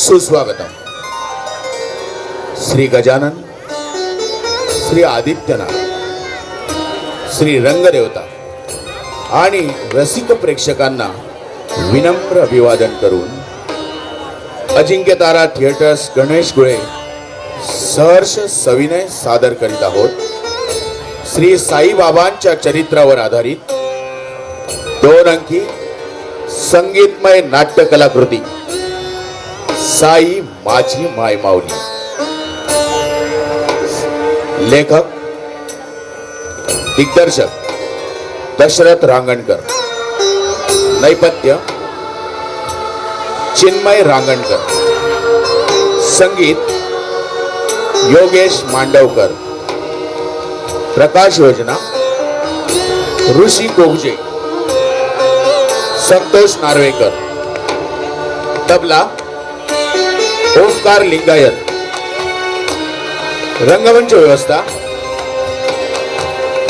सुस्वागतम. श्री गजानन, श्री आदित्यनाथ, श्री रंगदेवता आणि रसिक प्रेक्षकांना विनम्र अभिवादन करून अजिंक्य तारा थिएटर्स गणेश गुळे सहर्ष सविनय सादर करीत आहोत श्री साईबाबांच्या चरित्रावर आधारित 2 अंकी संगीतमय नाट्य कलाकृती साई माझी माय माऊली. लेखक दिग्दर्शक दशरथ रांगणकर, नैपथ्य चिन्मय रांगणकर, संगीत योगेश मांडवकर, प्रकाश योजना ऋषी कोगजे, संतोष नार्वेकर, तबला ओंकार लिंगायत, रंगमंच व्यवस्था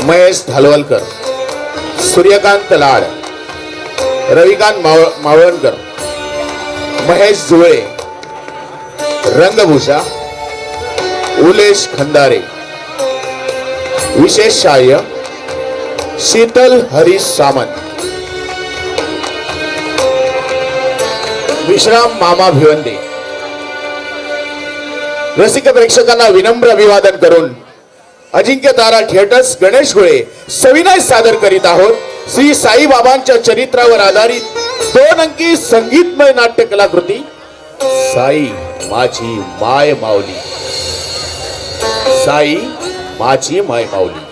महेश धालवलकर, सूर्यकांत लाड, रविकांत मावळणकर, महेश जुळे, रंगभूषा उलेश खंदारे, विशेष सहाय्य शीतल हरीश सामंत, विश्राम मामा भिवंदे. रसिक प्रेक्षकांना विनम्र अभिवादन करून अजिंक्य तारा थिएटर्स गणेश गुळे सविनय सादर करीत आहोत श्री साईबाबांच्या चरित्रावर आधारित 2 अंकी संगीतमय नाट्य कलाकृती साई माझी माय माऊली. साई माझी माय माऊली.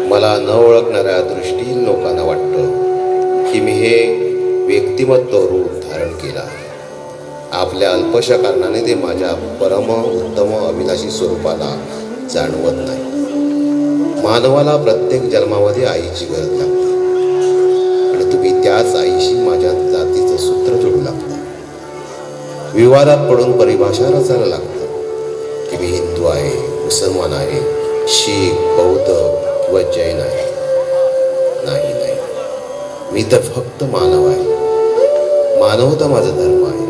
मला न ओळखणाऱ्या दृष्टीहीन लोकांना वाटतं की मी हे व्यक्तिमत्व रूप धारण केलं आहे. आपल्या अल्पशा कारणाने ते माझ्या परम उत्तम अविनाशी स्वरूपाला जाणवत नाही. मानवाला प्रत्येक जन्मामध्ये आईची गरज लागते आणि तुम्ही त्याच आईशी माझ्या जातीचं सूत्र जोडू लागता. विवादात पडून परिभाषा रचायला लागतं की मी हिंदू आहे, मुसलमान आहे, शीख, बौद्ध व जैन आहे. नाही नाही, मी तर फक्त मानव आहे. मानवता माझा धर्म आहे.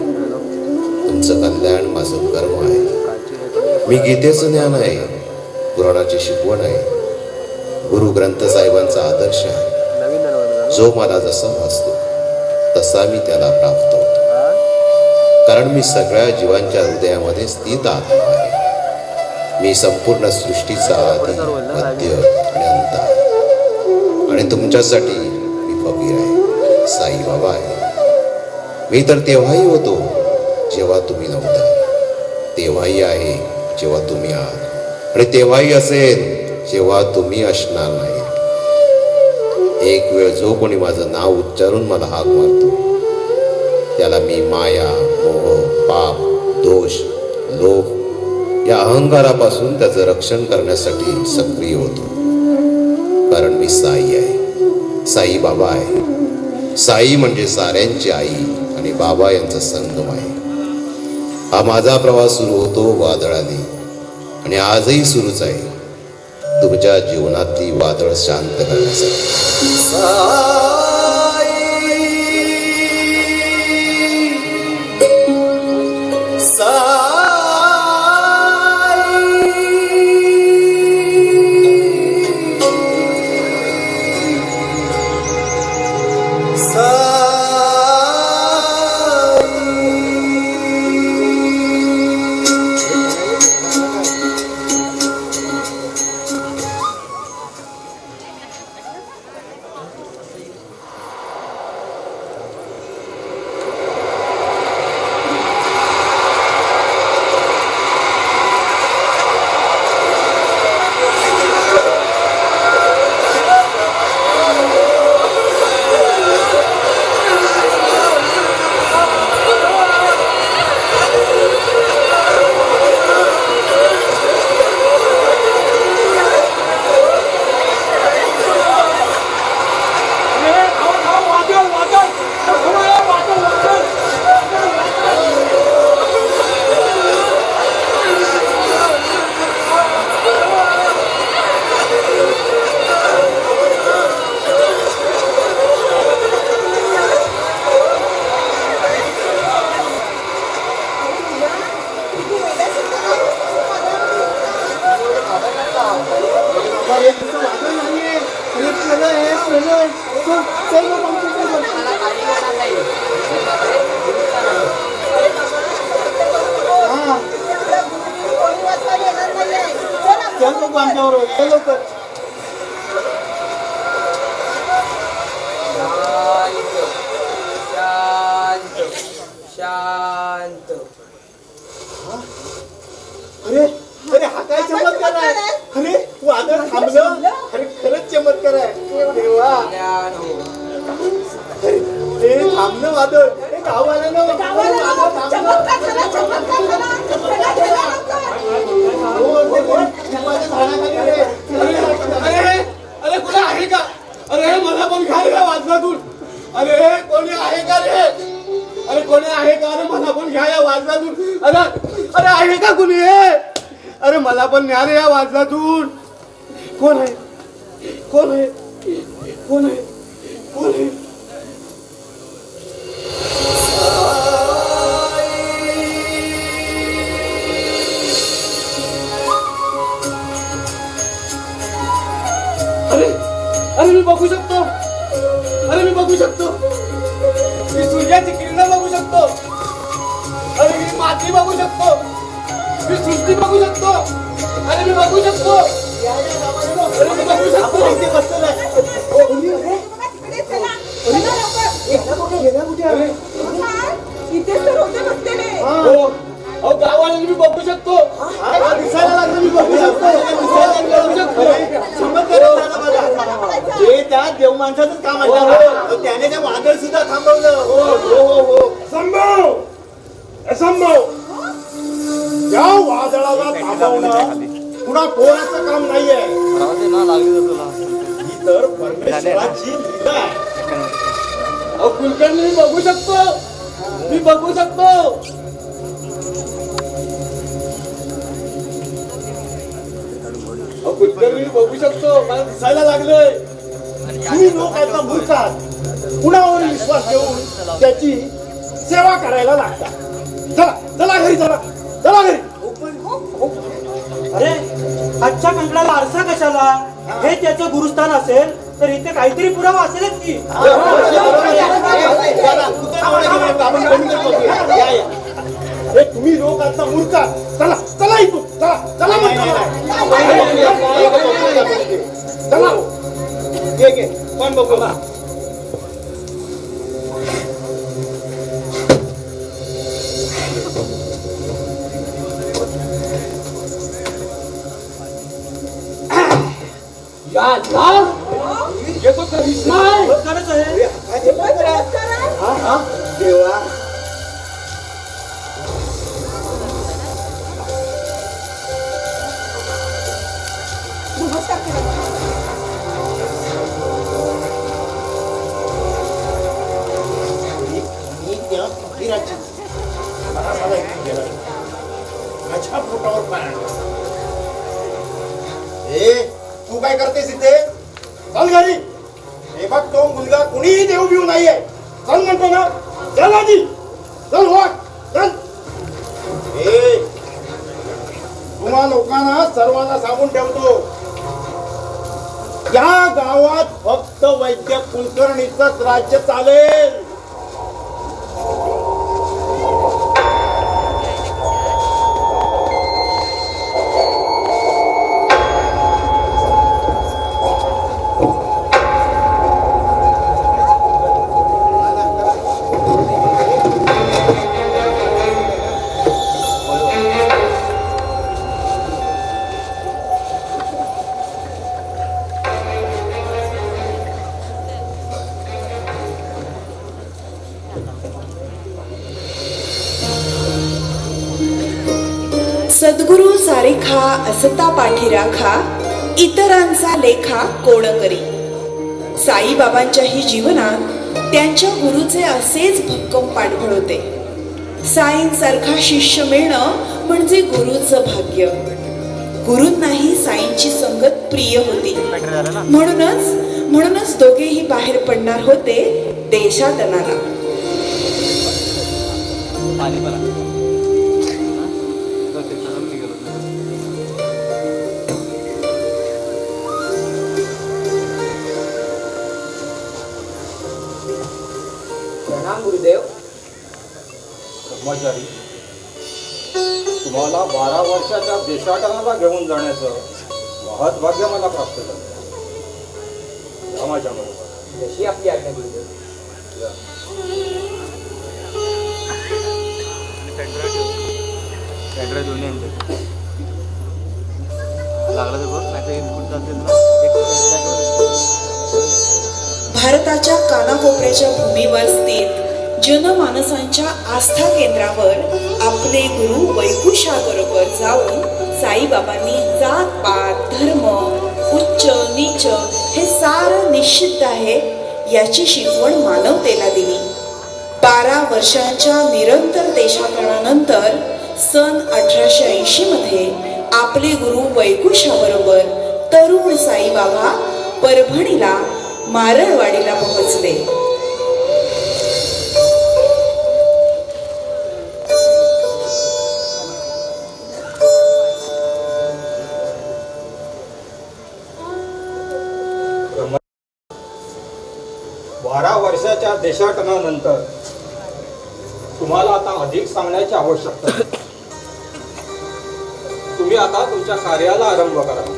तुमचं कल्याण माझं कर्म आहे. मी गीतेचं ज्ञान आहे, पुराणाची शिकवण आहे, गुरु ग्रंथ साहेबांचा आदर्श आहे. जो मला जसा भासतो तसा मी त्याला प्राप्त होतो. कारण मी सगळ्या जीवांच्या हृदयामध्ये स्थित आत्मा आहे. मी संपूर्ण सृष्टीचा आदी, मध्य आणि अंत आहे. आणि तुमच्यासाठी मी फकीर आहे, साईबाबा आहे. मी तर तेव्हाही होतो जेव्हा तुम्ही नव्हता, तेव्हाही आहे जेव्हा तुम्ही आहात, आणि तेव्हाही असेल जेव्हा तुम्ही असणार नाही. एक वेळ जो कोणी माझं नाव उच्चारून मला हाक मारतो त्याला मी माया, मोह, पाप, दोष, लोभ या अहंकारापासून त्याचं रक्षण करण्यासाठी सक्रिय होतो. कारण मी साई आहे, साई बाबा आहे. साई म्हणजे साऱ्यांची आई आणि बाबा यांचा संगम आहे. हा माझा प्रवास सुरू होतो वादळाने आणि आजही सुरूच आहे तुमच्या जीवनातली वादळ शांत करण्यासाठी. नको आमच्याबरोबर, चल लवकर. शांत शांत. अरे अरे हा काय चमत्कार आहे. अरे वादळ थांबलं. अरे खरंच चमत्कार आहे. देवा ज्ञान हो. हे थांबलं वादळ. हे गाव आलं ना. वादळ थांबलं. हो, ते कोण? लिंबाच्या झाडाखाली रे. अरे अरे कोणी आहे का. अरे मला पण घ्या रे वाजवातून. अरे कोणी आहे का रे. अरे कोणी आहे का. अरे मला पण घ्या या वाजवातून. अरे अरे आहे का कुणी. अरे मला पण न्या रे या वाजवातून. कोण आहे. कोण आहे. कोण आहे. कोण आहे. अरे अरे मी बघू शकतो. अरे मी बघू शकतो. मी सूर्याची किरण बघू शकतो. अरे मी माती बघू शकतो. मी सृष्टी बघू शकतो. अरे मी बघू शकतो. अरे मी बघू शकतो. इथे बसलेला आहे. अहो गावाला मी बघू शकतो. दिसायला लागलं मी बघू शकतो. हे त्या देव माणसाचंच काम आहे. त्याने त्या वादळ सुद्धा थांबवलं. संभव या वादळाला थांबवणं पुन्हा कोणाचं काम नाहीये. ही तर परमेश्वराची लीला आहे. अहो कुलकर्णी मी बघू शकतो. मी बघू शकतो. अहो कुलकर्णी मी बघू शकतो. मला दिसायला लागलंय. तुम्ही लोक आता मूर्खात कुणावर विश्वास ठेवून त्याची सेवा करायला लागतात. चला चला घरी. चला चला घरी. अरे आजच्या कंकणाला आरसा कशाला. हे त्याचं गुरुस्थान असेल तर इथे काहीतरी पुरावा असेलच की. हे तुम्ही लोक आता मूर्खात. चला चला इथून. चला चला चला. पण बघू ना. हे तो करिश्मा आहे. खरंच आहे. देवा माझ्या पोटावर पाय आणला. ए तू काय करतेस इथे. चल घरी. हे बघ तो मुलगा कुणीही देऊ बिऊ नाहीये. चल म्हणतो ना. चल आधी. चल वाट. चल. ए तुम्हा लोकांना सर्वांना सांगून ठेवतो. या गावात फक्त वैद्य कुलकर्णीचंच राज्य चालेल. सद्गुरु सारिखा असता पाठीराखा, इतरांचा लेखा कोण करी. साईबाबांच्याही जीवनात त्यांच्या गुरुचे असेच भक्कम पाठबळ होते. साईंसारखा शिष्य मिळणं म्हणजे गुरुचं भाग्य. गुरूंनाही साईंची संगत प्रिय होती. म्हणूनच दोघेही बाहेर पडणार होते देशाटनाला. प्रणाम गुरुदेव. कर्मचारी, तुम्हाला 12 वर्षाच्या देशाटनाला घेऊन जाण्याचं महत्भाग्य मला प्राप्त झालं. या माझ्या बरोबर. जशी आपली आज्ञा गुरुदेव. भारताच्या कानाकोपऱ्याच्या भूमीवर स्थित जनमानसांच्या आस्था केंद्रावर आपले गुरु वैकुंठाबरोबर जाऊन साईबाबांनी जात पात धर्म उच्च नीच हे सारं निश्चित आहे याची शिकवण मानवतेला दिली. 12 वर्षांच्या निरंतर देशाटनानंतर सन 1880 मध्ये आपले गुरु वैकुंठाबरोबर तरुण साईबाबा परभणीला मारळवाडीला पोहोचले. बारा वर्षाच्या देशाटनानंतर तुम्हाला आता अधिक सांगण्याची आवश्यकता नाही. तुम्ही आता तुमच्या कार्याला आरंभ करा.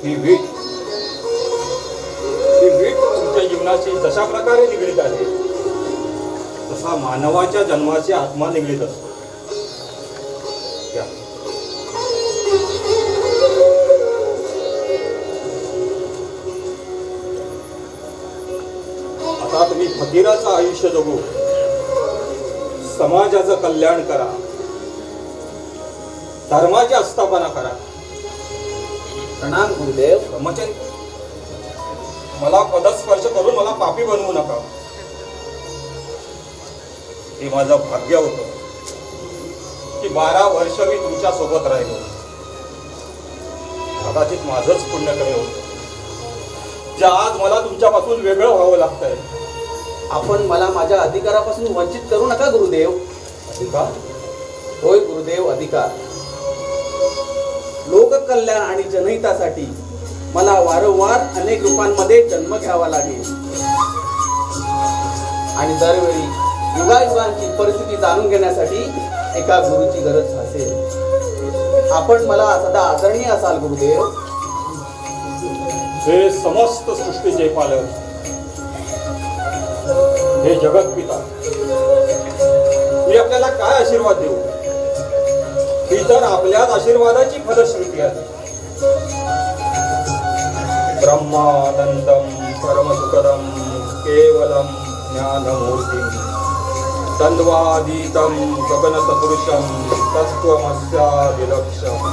ही वीट तुमच्या जीवनाशी जशा प्रकारे निगडीत आहे तसा मानवाच्या जन्माची आत्मा निगडीत असतो. आता तुम्ही फकीराचं आयुष्य जगू, समाजाचं कल्याण करा, धर्माची आस्थापना करा. प्रणाम गुरुदेव. ब्रह्मचर्य मला पदस्पर्श करून मला पापी बनवू नका. हे माझं भाग्य होतं की 12 वर्ष मी तुमच्या सोबत राहिलो. कदाचित माझंच पुण्य कमी होतं जे आज मला तुमच्यापासून वेगळं व्हावं लागतंय. आपण मला माझ्या अधिकारापासून वंचित करू नका गुरुदेव. अधिकार? होय गुरुदेव, अधिकार. लोककल्याण आणि जनहितासाठी मला वारंवार अनेक रूपांमध्ये जन्म घ्यावा लागेल आणि दरवेळी युगायुगांची परिस्थिती जाणून घेण्यासाठी एका गुरुची गरज असेल. आपण मला सदा आदरणीय असाल गुरुदेव. हे समस्त सृष्टीचे पालक, हे जगतपिता, मी आपल्याला काय आशीर्वाद देऊ? ही तर आपल्याच आशीर्वादाची फलश्रुती आहे. ब्रह्मानंदम परमसुखदम केवलम ज्ञानमूर्तिम तन्वादीतं गगनसदृशं तत्त्वमस्यादिलक्ष्यम्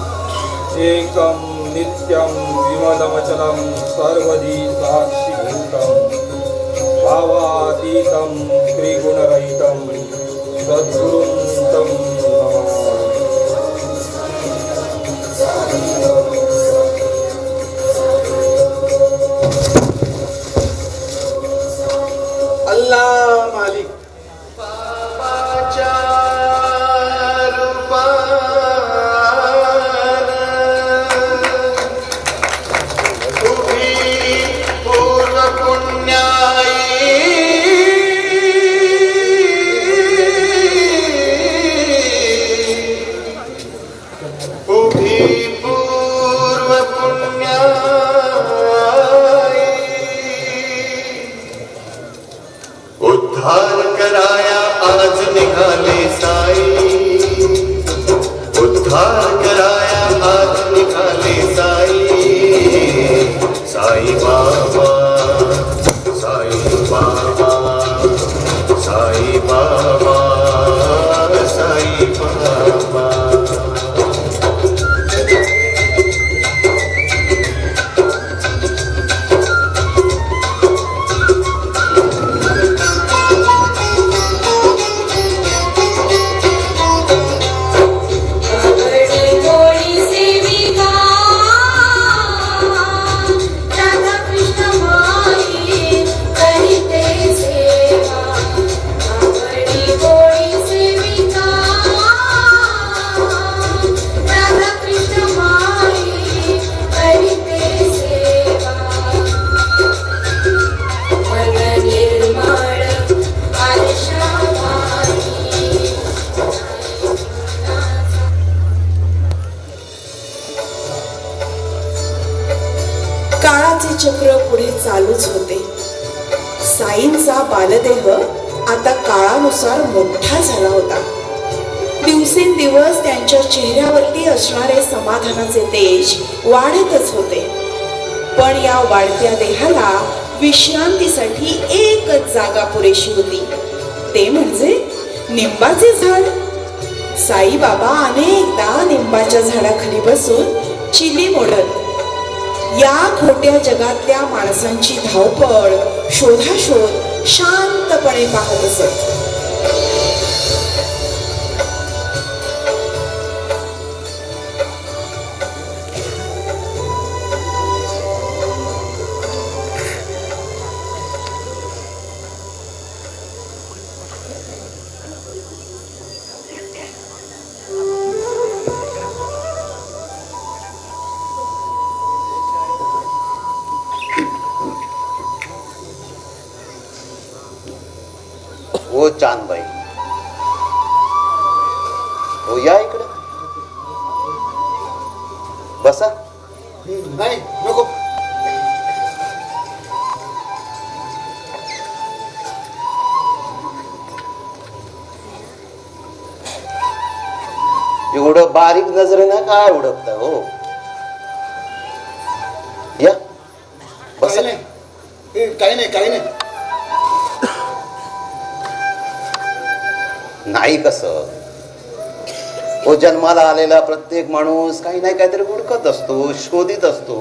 एकं नित्यं विमलमचलं सर्वदी साक्षिभूतं भावातीतं त्रिगुणरहितं सद्गुरुं तं नमामि. अल्लाह मालिक. उद्धार कराया आज निघाले साई, उद्धार कराया आज निघाले साई. साई बाबा, साई बाबा, साई बाबा, साई बाबा. कालचक्र पुढे चालूच होते. साईंचा बालदेह आता काळानुसार मोठा झाला होता. दिवसेंदिवस त्यांच्या चेहऱ्यावरती असणारे समाधानाचे तेज वाढतच होते. पण या वाढत्या देहाला विश्रांतीसाठी एकच जागा पुरेशी होती, ते म्हणजे निंबाचे झाड. साईबाबा अनेकदा निंबाच्या झाडाखाली बसून चिली मोडत या खोट्या जगातल्या माणसांची धावपळ, शोधाशोध शांतपणे पाहत असत. ओ चांदबाई, हो या इकडे बसा. नाही नको. एवढं बारीक नजरेनं काय ओळखता हो? या बसा. काही नाही. नाही कसं हो, जन्माला आलेला प्रत्येक माणूस काही नाही काहीतरी हुडकत असतो, शोधित असतो.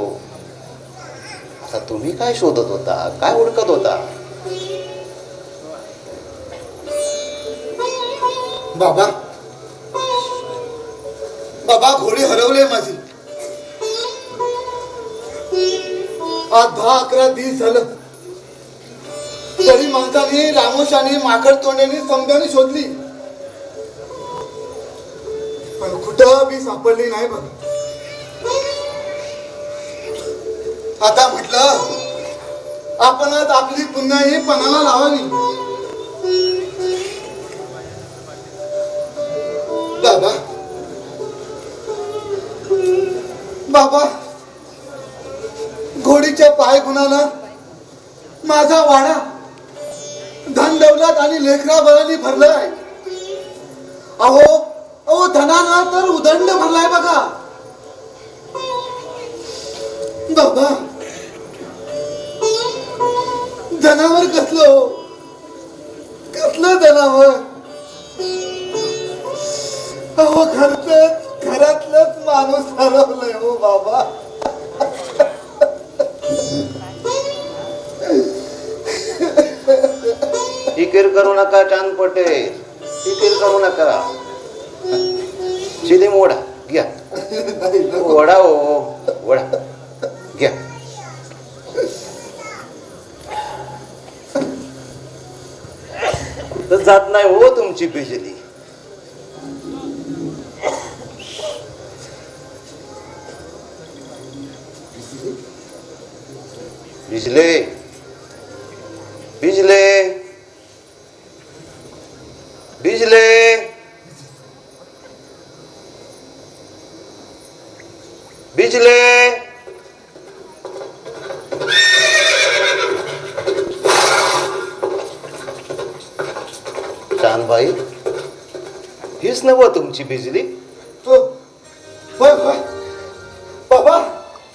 आता तुम्ही काय शोधत होता, काय हुडकत होता? बाबा घोडी हरवली माझी. आज 10-11 दिवस झालं तरी माणसाने, रामोशाने, माकड तोंडाने, समजाने शोधली, पण कुठं बी सापडली नाही बघ. आता म्हटलं आपणच आपली पुन्हा ही पणाला लावावी. बाबा घोडीच्या पाय गुणाला माझा वाडा धन दौलत आणि लेकरा बळानी भरलाय. अहो धनानं तर उदंड भरलाय बघा. बाबा जनावर कसलं जनावर. अहो घरातलंच माणूस हरवलंय हो बाबा. फिकीर करू नका चांद पटेल, फिकीर करू नका. चिली मोडा घ्या. वडा हो वडा घ्या. तर जात नाही हो तुमची बिजली. बिजले बिजले बिजले बिजले. चांदबाई हीच नव्ह तुमची बिजली. बाबा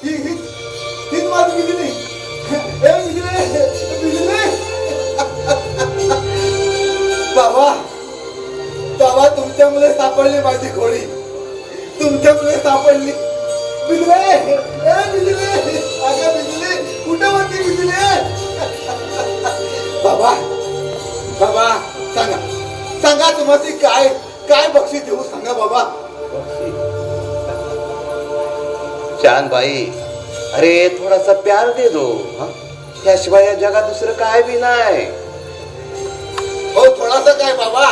हीच माझी बिजली. बाबा तुमच्यामुळे सापडली माझी घोडी, तुमच्यामुळे सापडली. बिजले बिजले अगं बिजले कुठं होती बिजले. बाबा सांगा तुम्हाला काय बक्षीस देऊ सांगा बाबा. चांदबाई अरे थोडासा प्यार दे दो. त्याशिवाय या जगात दुसरं काय बी नाही. हो थोडासा काय बाबा,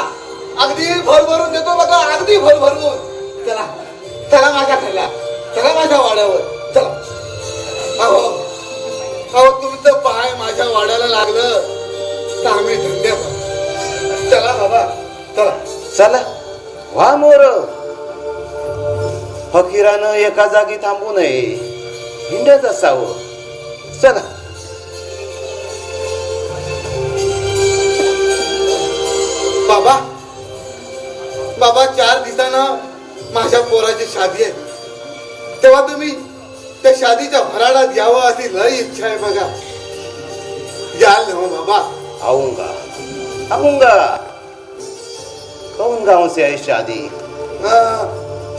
अगदी भरभरून देतो बघा, अगदी भरभरून. चला माझ्या खायला, चला माझ्या वाड्यावर चला. अहो तुमचं पाय माझ्या वाड्याला लागलं तर आम्ही धन्यवाद. चला बाबा चला. चला वा मोर. फकीरानं एका जागी थांबू नये, हिंडत असावं. चला. बाबा बाबा 4 दिवसानं माझ्या पोराची शादी आहे. तेव्हा तुम्ही त्या शादीच्या भराडात यावं अशी लई इच्छा आहे बघा. याल ना हो बाबा. आऊंगा आऊंगा. कौन गांव से है शादी?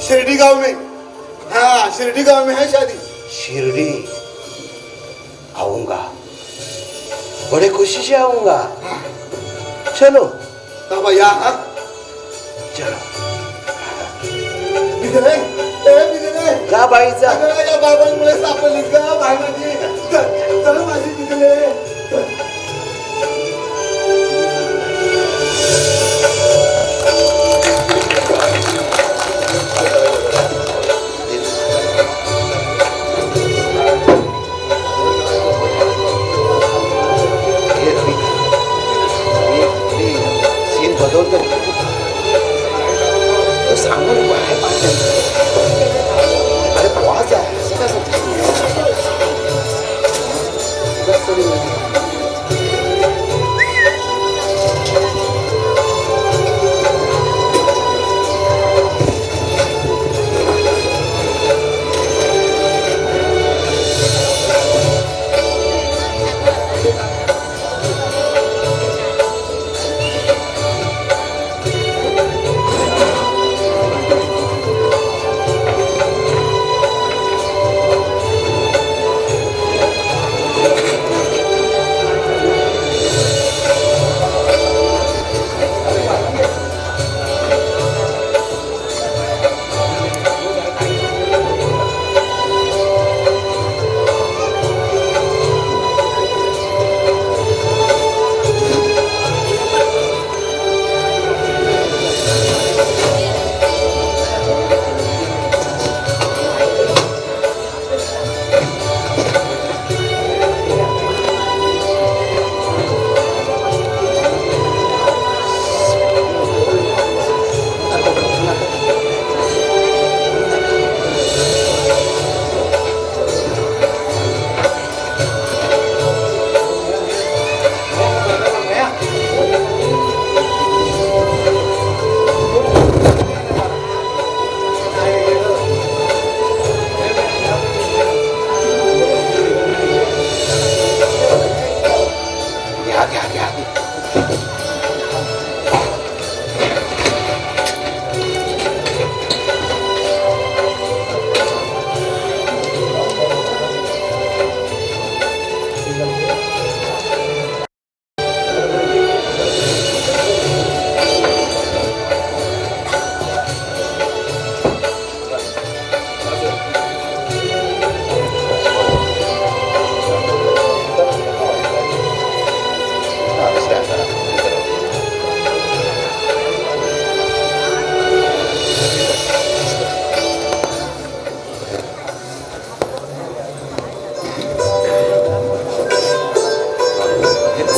शिरडी गांव में. हाँ शिरडी गांव में है शादी. शिरडी. आऊंगा, बड़े खुशी से आऊंगा. चलो बाबा या. हा चलो. बिजले बिजले का बाईचा? अगं या बाबांमुळे सापडलीस का बाय माझी. चल माझी बिजले. सीन बदलतो तो सांगून बाहेर अरे वाज आहे.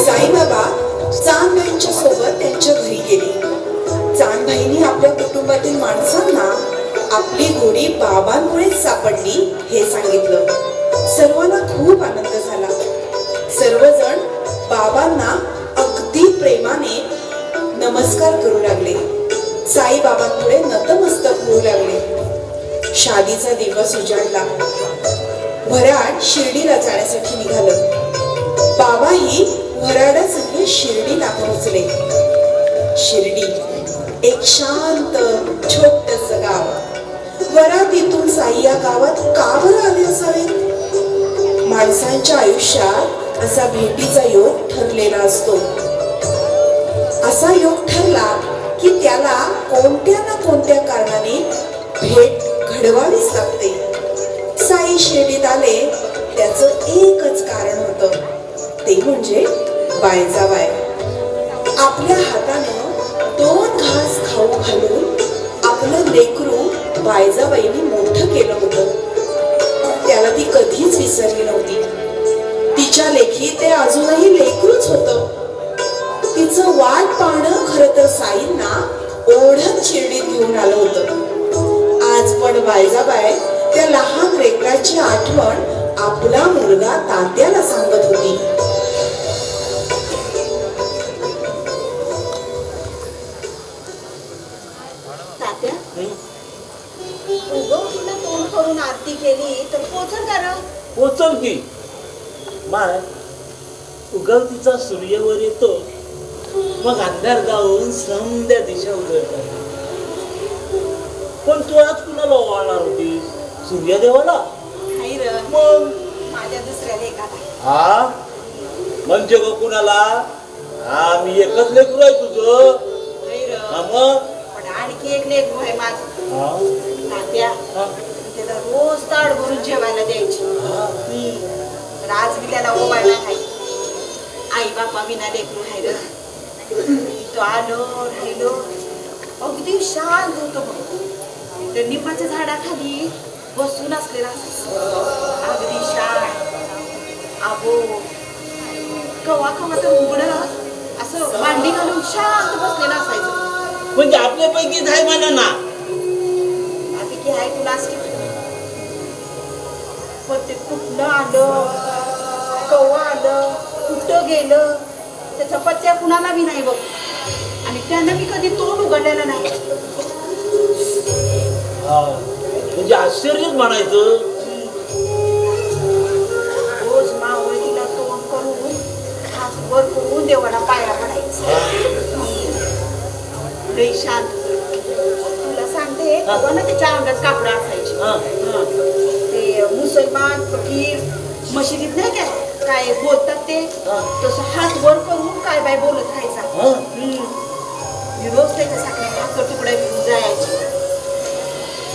साईबाबा चांदबाईंच्या सोबत त्यांच्या घरी गेले. चांदबाईंनी आपल्या कुटुंबातील माणसांना आपली गोडी बाबांमुळेच सापडली हे सांगितलं. सर्वांना खूप आनंद झाला. सर्वजण बाबांना अगदी प्रेमाने नमस्कार करू लागले. साईबाबांपुढे नतमस्तक होऊ लागले. शादीचा दिवस उजाडला. वऱ्हाड शिर्डीला जाण्यासाठी निघालं. बाबाही वऱ्हाडासंग शिर्डीला पोहोचले. शिर्डी एक शांत छोटस गाव. वरातीतून साई या गावात का बरं आले असावे? माणसांच्या आयुष्यात असा भेटीचा योग ठरलेला असतो. असा योग ठरला की त्याला कोणत्या ना कोणत्या कारणाने भेट घडवावीच लागते. साई शिर्डीत आले त्याचं एकच कारण होतं, ते म्हणजे बायजाबाय. आपल्या हातानं 2 घास खाऊ घालून आपलं लेकरू बायजाबाईंनी मोठं केलं होतं. त्याला ती कधीच विसरली नव्हती. तिच्या लेखी ते अजूनही लेकरूच होतं. तिचं वाट पाहणं खरं तर साईंना ओढत शिर्डीत घेऊन आलं होतं. आज पण बायजाबाई त्या लहान लेकराची आठवण आपला मुलगा तात्याला आरती केली तर पोचल का र? पोचल की माय उगवतीचा सूर्यावर येतो मग अंधार जाऊन समद्या दिशा उजळतात. पण तू आज कुणाला ओवाळणार होती? सूर्यदेवाला? नाही र, मग माझ्या दुसऱ्या लेकाला. हा म्हणजे ग कुणाला? हा मी एकच लेकरू आहे तुझं. नाही र, हा मग पण आणखी एक लेकरू आहे माझं. हा तात्या, हा त्याला रोज ताट भरून जेवायला द्यायची. हा. तर आज मी त्याला ओवाळला नाही. आई बापा विना लेकरू आहे र. तो आलो राहिलो अगदी शांत होतो बघ. त्या निंबाच्या झाडाखाली बसून असलेला अगदी शांत. आबो कवा कवा तर उघडं असं मांडी घालून शांत बसलेला असायचं. म्हणजे आपल्यापैकीच आहे म्हणा ना. त्यापैकी आहे तुलाच की. पण ते कुठलं आलं, कवा आलं, कुठं गेलं त्याचा पत्त्या कुणाला बी नाही बघ. आणि त्यानं मी कधी तोंड उघडलेलं नाही. हा म्हणजे आश्चर्यच म्हणायचं. रोज मावळीला तोंड करून हात वर करून देवाला पाया पडायचं. लई शांत. तुला सांगते तेव्हा ना त्याच्या अंगात कापडं असायची. हा. ते मुसलमान फकीर मशिदीत नाही काय बोलतात ते तसं हात वर करून काय बाय बोलत राहायचा. मी रोज त्याच्यासाठी भाकर तुकडे घेऊन जायचे.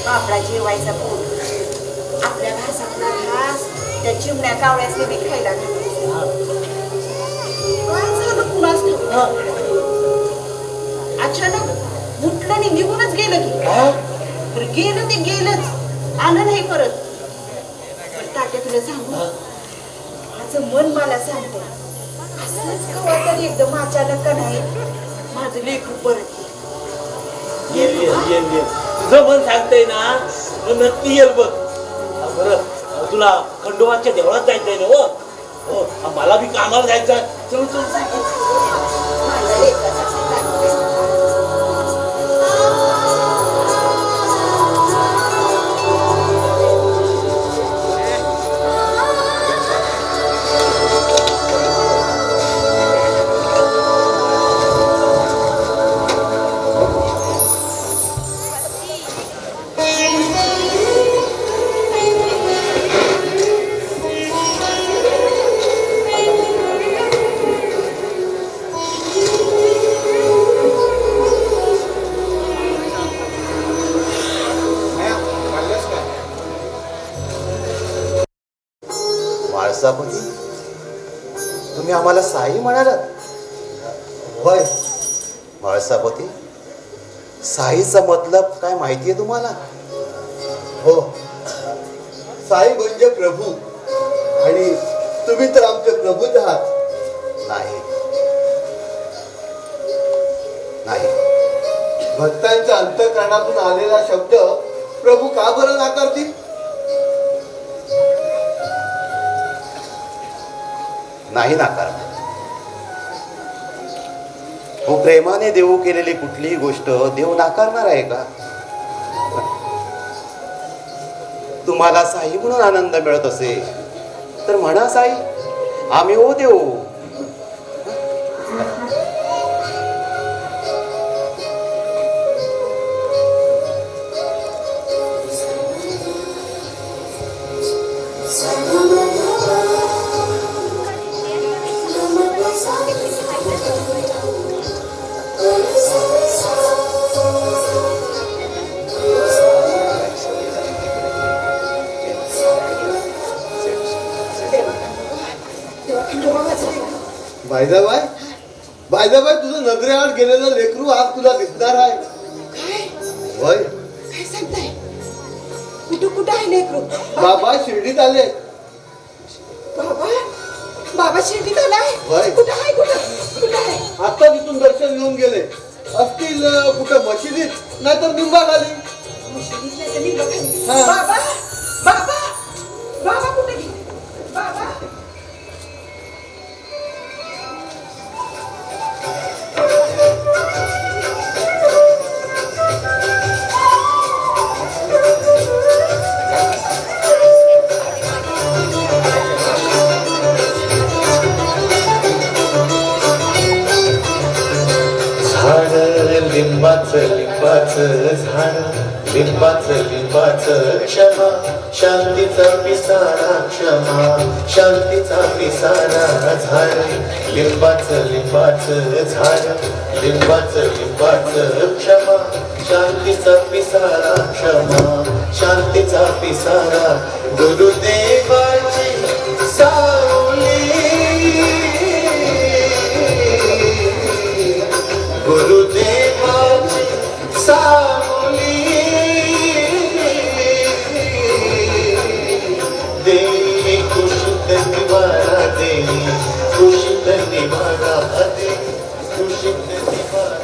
कापडा जेवायचा पोट. आपल्या घासातला घास त्या चिमण्या कावळ्याचे बी खायला घालायचे. काय झालं कुणाच ठाऊक. अचानक उठलं आणि निघूनच गेलं की. तर गेलं ते गेलंच, आलं नाही परत. पण तात्या तुला सांगू, माझं मन मला सांगते असंच कवा तरी एकदम अचानक का नाही माझं लेकरू परत येईल येईल येईल येईल. तुझं मन सांगतंय ना तर नक्की येईल बघ. बरं तुला खंडोबाच्या देवळात जायचंय ना? हो हो मला बी कामाला जायचं. चल चल माझ्या लेकरासाठी लागतंय. वाळसापती, तुम्ही आम्हाला साई म्हणालात? होय वाळसापती, साईचा मतलब काय माहितीये तुम्हाला? हो, साई म्हणजे प्रभू आणि तुम्ही तर आमचे प्रभूच आहात. नाही नाही, भक्तांच्या अंतःकरणातून आलेला शब्द प्रभू का बरं नाकारतील? नाही नाकारणार. हो, प्रेमाने देऊ केलेली कुठलीही गोष्ट देव नाकारणार आहे का? तुम्हाला साई म्हणून आनंद मिळत असेल तर म्हणा साई, आम्ही हो देऊ. बायजाबाई, बायजाबाई, तुझं नजरेआड गेलेलं लेकरू आज तुला दिसणार आहे. काय होय काय सांगताय? कुठं कुठं आहे लेकरू? बाबा शिर्डीत आले. बाबा बाबा शिर्डीत आलाय? होय. कुठं आहे कुठं आहे? आता तिथून दर्शन घेऊन गेले असतील कुठं मशिदीत नाहीतर निंबाखाली. मशिदीत नाही तर निंबाखाली. हा. बाबा बाबा बाबा कुठे गेले? बाबा लिंबाचं झाड, लिंबाचं क्षमा, शांतीचा पिसारा क्षमा, शांतीचा पिसारा झाड, लिंबाचं झाड, लिंबाचं क्षमा, शांतीचा पिसारा क्षमा, शांतीचा पिसारा, गुरुदेवाची सावली, गुरुदेवाची सावली, देवी कुशीत निवारा, देवी कुशीत निवारा, देवी कुशीत निवारा,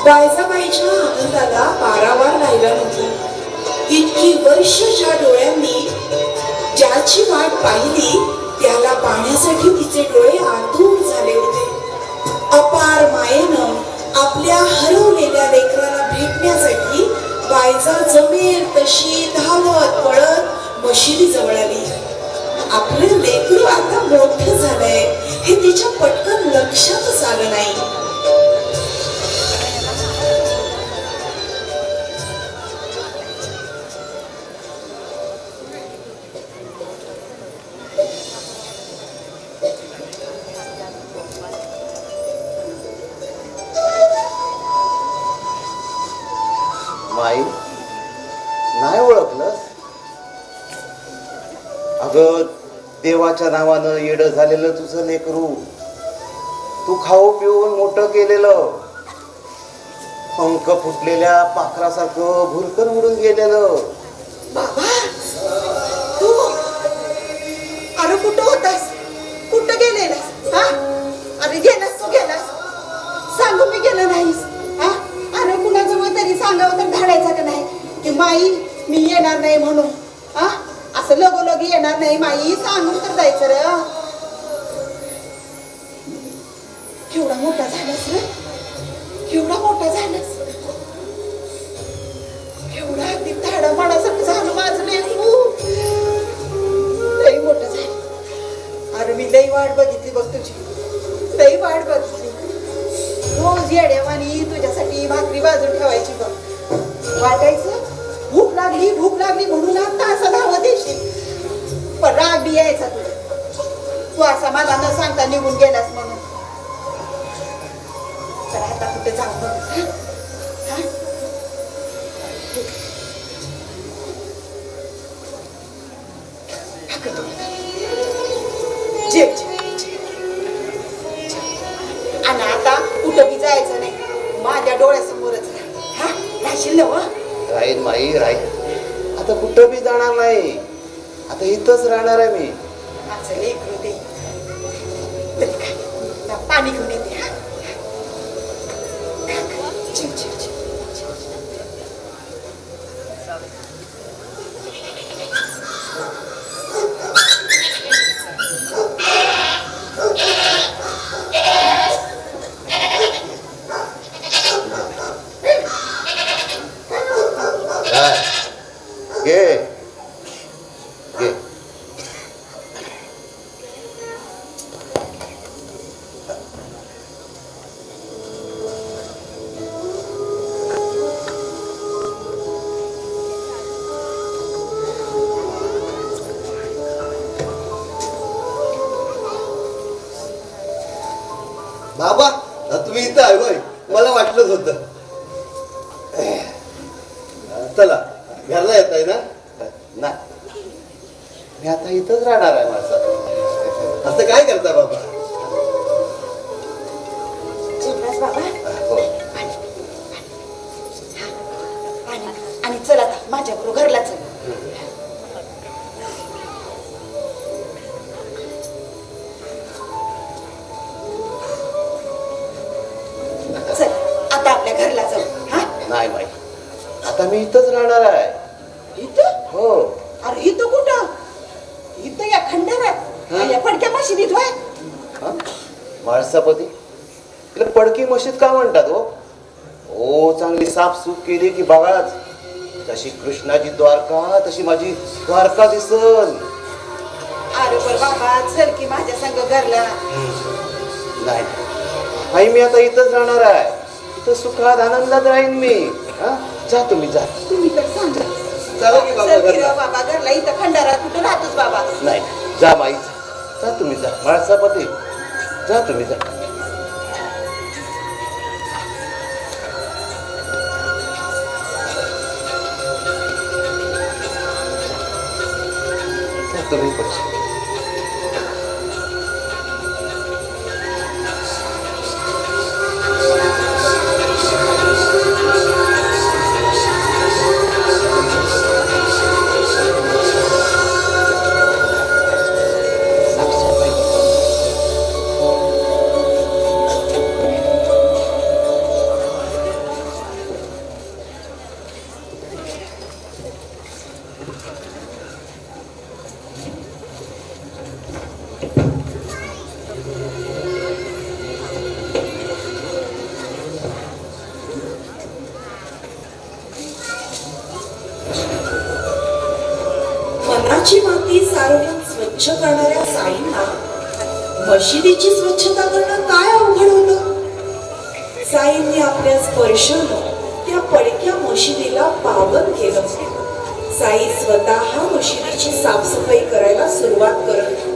बायजाबाईच्या आनंदाला पारावार राहिला नव्हता. इतकी वर्ष ज्या डोळ्यांनी ज्याची वाट पाहिली त्याला पाहण्यासाठी तिचे डोळे आतुर झाले होते. अपार मायेनं आपल्या हरवलेल्या लेकराला भेटण्यासाठी बायजा जमेल तशी धावत पळत मशिदी जवळ आली. आपलं लेकरू आता मोठं झालंय हे तिच्या पटकन लक्षातच आलं नाही. माई, नाही ओळखलंस? अगं, देवाच्या नावानं येडं झालेलं तुझं लेकरू, तू खाऊ पिऊन मोठं केलेलं, पंख फुटलेल्या पाखरासारखं भुरकन उडून गेलेलं. बाबा तू अरे कुठं होतास? कुठं गेलेलास? हा अरे गेलास तू गेलास, सांगू मी गेलं नाहीस. हा अरे कुणाजवळ तरी सांगावं तर धाडायचं का नाही की माई मी येणार नाही म्हणून. हा असं लगोलगी येणार नाही माई, सांगून तर जायचं रे. केवढा मोठा झालास रे, केवढा मोठा झालास, केवढा अगदी धाडा माणासारखं झालं माझं लेकरू. लई मोठं झालं. अरे मी लई वाट बघितली बघ तुझी, लई वाट बघितली. रोज येड्यावानी तुझ्यासाठी भाकरी बाजून ठेवायची बघ. वाटायचं भूक लागली म्हणून आता असं धावत येशील, पण राग बी यायचा तुला. तू असा मला न सांगता निघून गेलास म्हणून. तर आता कुठे जाऊ बघ. जेव आणि आता कुठं बी जायचं नाही, माझ्या डोळ्यासमोरच हा राहशील ना? राहील माई, राहील. आता कुठं बी जाणार नाही, आता इथंच राहणार आहे मी. माझं लेकरू दे तरी काय, ना पाणी घेऊन येते. हा जेव जेव जेव. घे घे. बाबा तुम्ही इथं आहे होय, मला वाटलंच होतं. चला घरला येत आहे ना? नाही, मी आता इथंच राहणार आहे. माझं असं काय करता बाबा? जेवलास बाबा? हो. आणि चल आता माझ्याबरोबर घरला चल. चल आता आपल्या घरला जाऊ. हा नाही माई, आता मी इथंच राहणार आहे. इथं? हो. अरे इथं कुठं? इथं या खंडारात या पडक्या मशिदीत होय. माळसापती तिला पडकी मशीद का म्हणतात हो? ओ चांगली साफसूफ केली की बघाच, जशी कृष्णाची द्वारका तशी माझी द्वारका दिसल. बरोबर बाबा चल की माझ्या संग घरला. नाही आई, मी आता इथंच राहणार आहे. इथं सुखात आनंदात राहीन मी. हा? जा तुम्ही जा. तुम्ही तर सांगा. चला की बाबा चल की घरला. रे बाबा घरला. इथं खंडारा कुठं राहतोस बाबा. नाही, जा बाई जा तुम्ही जा. माळसापती जा तुम्ही जा. जा तुम्ही पण. मनाची माती सारवून स्वच्छ करणाऱ्या साईंना मशिदीची स्वच्छता करणं काय अवघड होतं. साईंनी आपल्या स्पर्शानं त्या पडक्या मशिदीला पावन केलं. साई स्वतः मशिदीची साफसफाई करायला सुरुवात करत.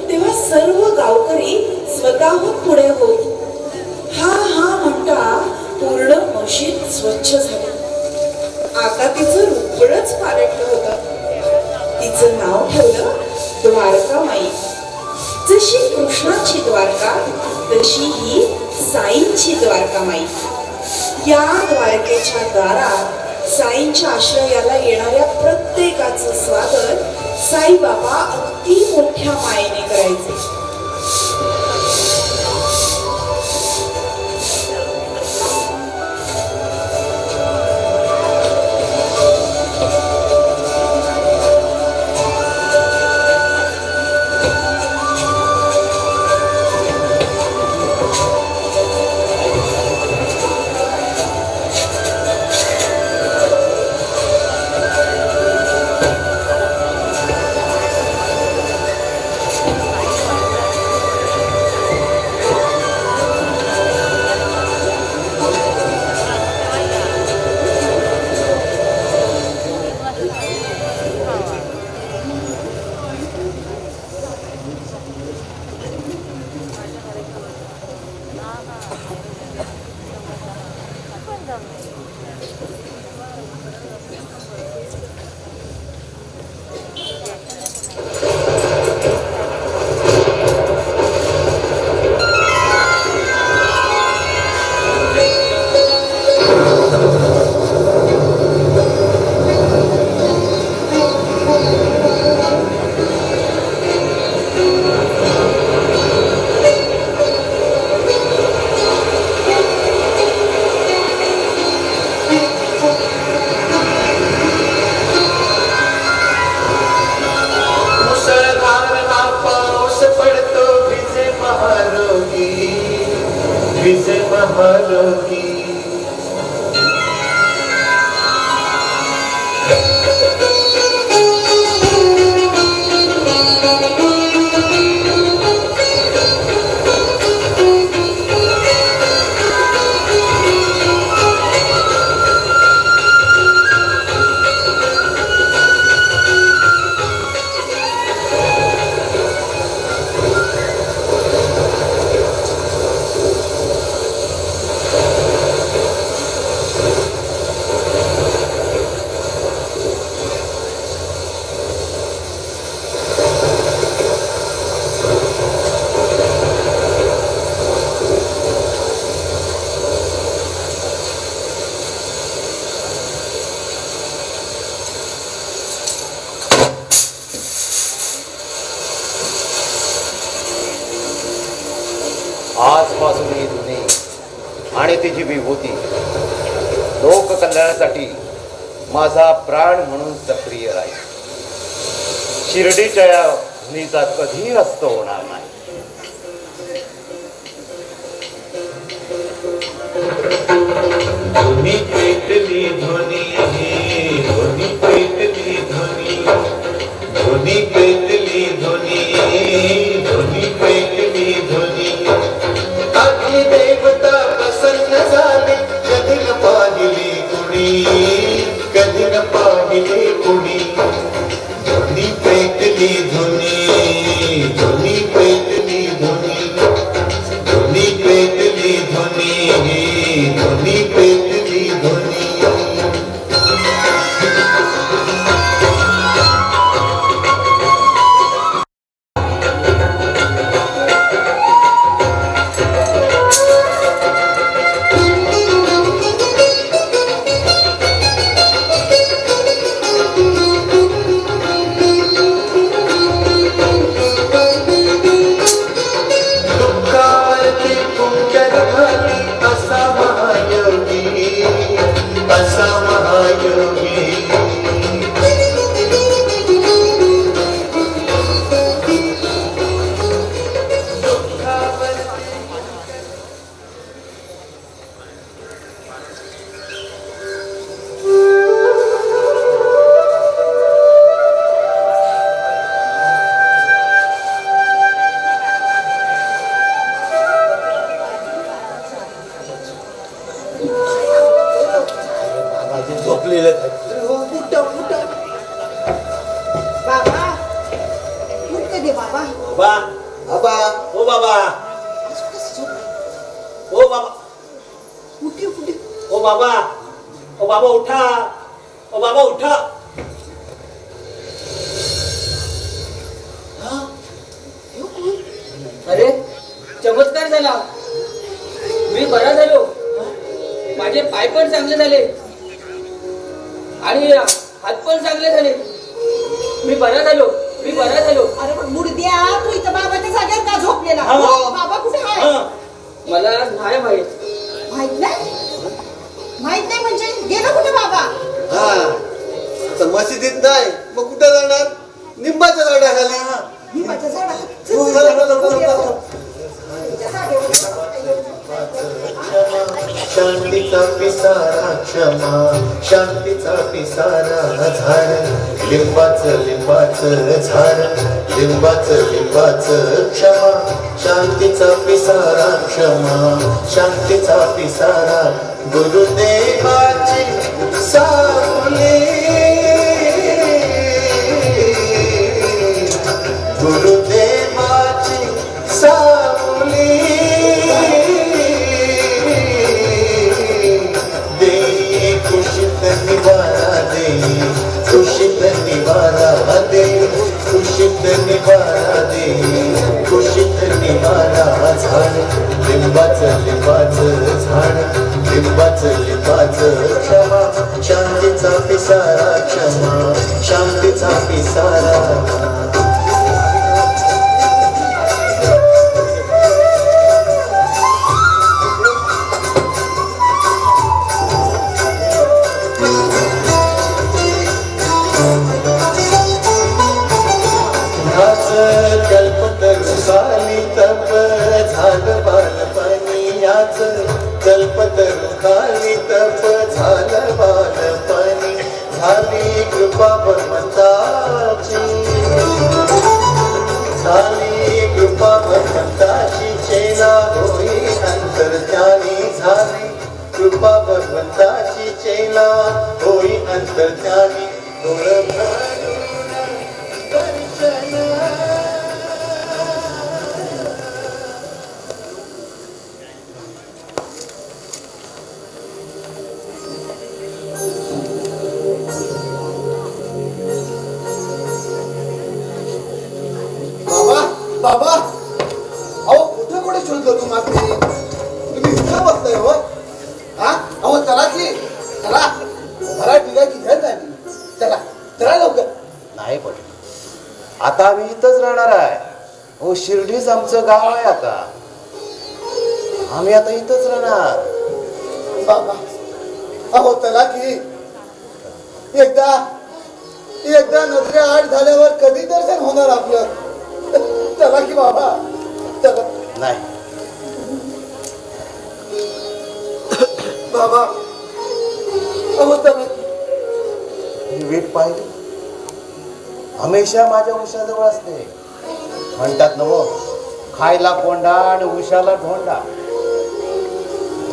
तेव्हा सर्व गावकरी स्वतःहून पुढे होत. हा हा म्हणता पूर्ण मशीद स्वच्छ झाली. आता तिचं रूपच पालटलं होतं. तिचं नाव ठेवलं द्वारकामाई. जशी कृष्णाची द्वारका तशी ही साईंची द्वारकामाई. या द्वारकेच्या दारात साईंच्या आश्रयाला येणाऱ्या प्रत्येकाचं स्वागत साईबाबा अगदी मोठ्या मायेने करायचे. आजपासून ही धुनी आणि तिची विभूती लोक कल्याणासाठी माझा प्राण म्हणून सक्रिय राहील. शिर्डीच्या या धुनीचा कधी अस्त होणार नाही. धुनी पेटली धुनी, धुनी पेटली धुनी, धुनी पेटली धुनी. धुनी पेटली धुनी आपली देवता प्रसन्न झाली कधी न पाहिली कुणी कधी न पाहिली कुणी धुनी पेटली धुनी धुनी पेटली धुनी धुनी पेटली धुनी धुनी पेटली धुनी दुःखावरती कुंचन घाली असा महायोगी असा महायोगी झोपलेले बाबा उठते दे बाबा बाबा आबा ओ बाबा ओ बाबा उठी उठी ओ बाबा उठा ओ बाबा उठा अरे चमत्कार झाला मी बरा झालो माझे पाय पण चांगले झाले आणि हात पण चांगले झाले मी बरा झालो अरे पण मुडद्या तू इथं बाबाच्या जागेवर का झोपलेला हा. बाबा कुठे आहे मला नाही माहित माहित नाही म्हणजे गेला कुठे बाबा हा आता मशिदीत नाही मग कुठं जाणार निंबाच्या झाडाखाली निंबाच्या झाडाखाली. हो, चला. शांतीचा पिसारा क्षमा शांतीचा पिसारा झाड लिंबाचं झाड लिंबाचं क्षमा शांतीचा पिसारा क्षमा शांतीचा पिसारा गुरुदेवाची सावली गुरुदेवाची सावली देई कुशीत निवारा देई कुशीत निवारा देई कुशीत निवारा देई कुशीत निवारा झाड लिंबाचं झाड लिंबाचं क्षमा शांतीचा पिसारा क्षमा शांतीचा पिसारा कल्पतरुखाली तप झालं बालपणी याच कल्पतरुखाली तप झालं बालपणी झाली कृपा भगवंताची झाली कृपा भगवंताची चेला होई अंतर्ज्ञानी झाली कृपा भगवंताची चेला होई अंतर्ज्ञानी बाबा अहो कुठे शोधलं तू मात्र तुम्ही इथं बसताय हो हा अहो चला की चला घरात निघा की घेत नाही चला लवकर नाही पण आता आम्ही इथंच राहणार आहे हो शिर्डीच आमचं गाव आहे आता आम्ही आता इथंच राहणार बाबा अहो चला की एकदा नजरे आड झाल्यावर कधी दर्शन होणार आपलं चला की बाबा चला नाही बाबा अहो चला ही वीट पाहिली हमेशा माझ्या उशाजवळ असते म्हणतात ना खायला कोंडा आणि उशाला ढोंडा.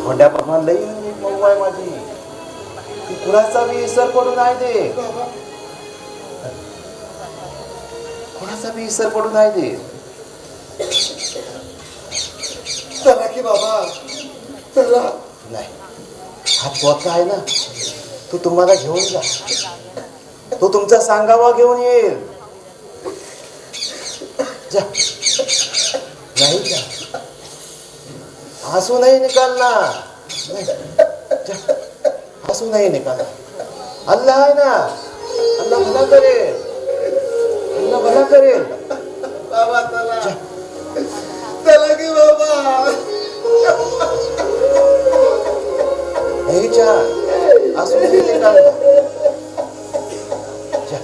ढोंड्याप्रमाणे लई मऊ आहे माझी. ती कुणाचा बी इसर पडू नाही दे. कुणाचा बी इसर पडू नाही दे. चला की बाबा चला. नाही, हा पोता आहे ना, तो तुम्हाला घेऊन जा. तो तुमचा सांगावा घेऊन येईल. जा. नाही जा. हसू नाही निकालना. नाही. जा. हसू नाही निकालना. अल्लाह आहे ना, अल्लाह भला करेल. अल्लाह भला करेल. बाबा चला. जा. चला की बाबा. नाही जा. हसू नाही निकालना. जा.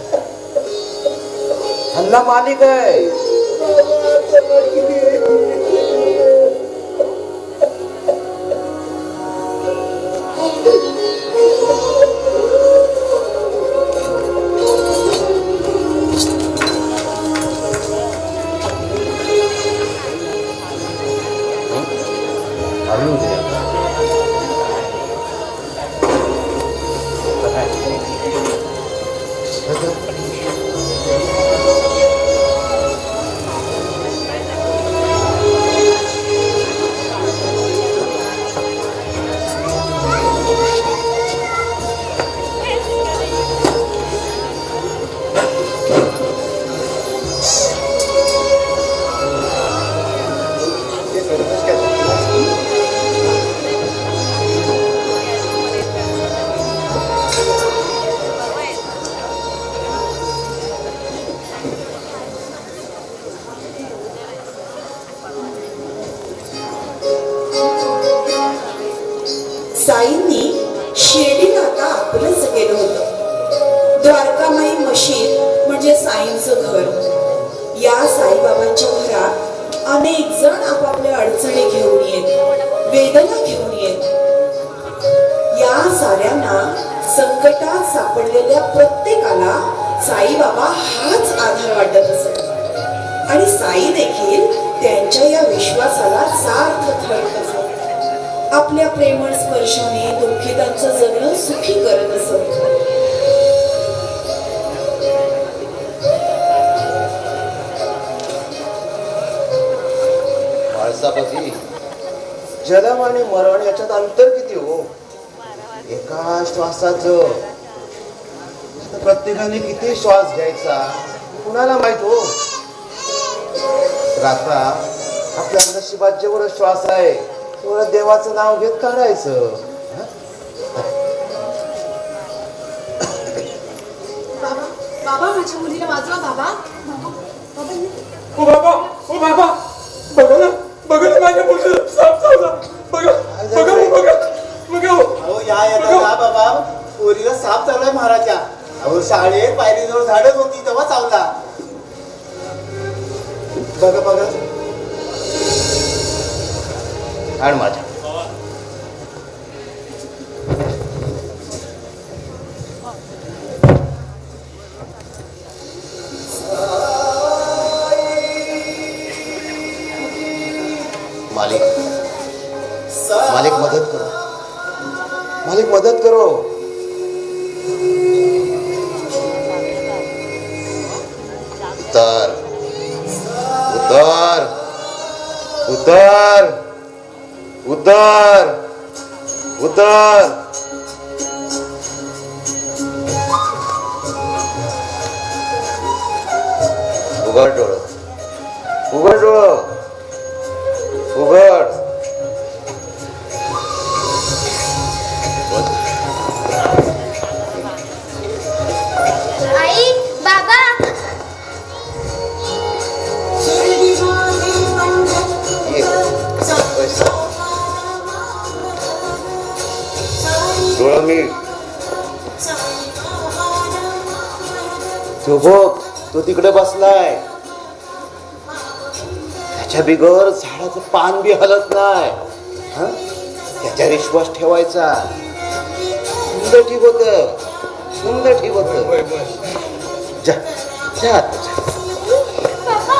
अल्लाह मालिक आहे. बाबा चला की. हळू दे. साईंनी शिर्डीला आता आपलंच केलं होतं. द्वारकामाई मशीद म्हणजे साईंचं घर. या साईबाबांच्या घरात अनेक जण आपापल्या अडचणी घेऊन येत, वेदना घेऊन येत. या साऱ्यांना संकटात सापडलेल्या प्रत्येकाला साईबाबा हाच आधार वाटत असत. आणि साई देखील त्यांच्या या विश्वासाला सार्थ ठरत असत. आपल्या प्रेमळ स्पर्शाने दुःखितांचं जगणं सुखी करत असत. माणसापती जन्म आणि मरण याच्यात अंतर किती हो. एका श्वासाचं प्रत्येकाने किती श्वास घ्यायचा कुणाला माहित हो. तर आता आपल्या नशिबात जेवढा श्वास आहे तेवढं देवाचं नाव घेत काढायचं. बाबा बाबा माझ्या मुलीला वाचवा बाबा. ओ बाबा ओ बाबा बघा ना माझ्या मुलीला साप चावला. बघा बघा बघा बघा. अहो या बाबा पोरीला साप चाललाय महाराजा. अहो शाळेत पायरीजवळ झाडच होती तेव्हा चावला. बघा बघा. आण माझ्या. मालिक मालिक मदत करो. मालिक मदत करो. उतर उतर उतर उतर उतर. उघड डोळं. उघड डोळं. उघड. आई बाबा. डोळं मीठ. तो बघ तो तिकडे बसलाय. त्याच्या बिगर झाडाचं पान बी हलत नाही. त्याच्यावर विश्वास ठेवायचा. सुंदर ठीक होत. सुंदर ठीक होत. जा जा. बाबा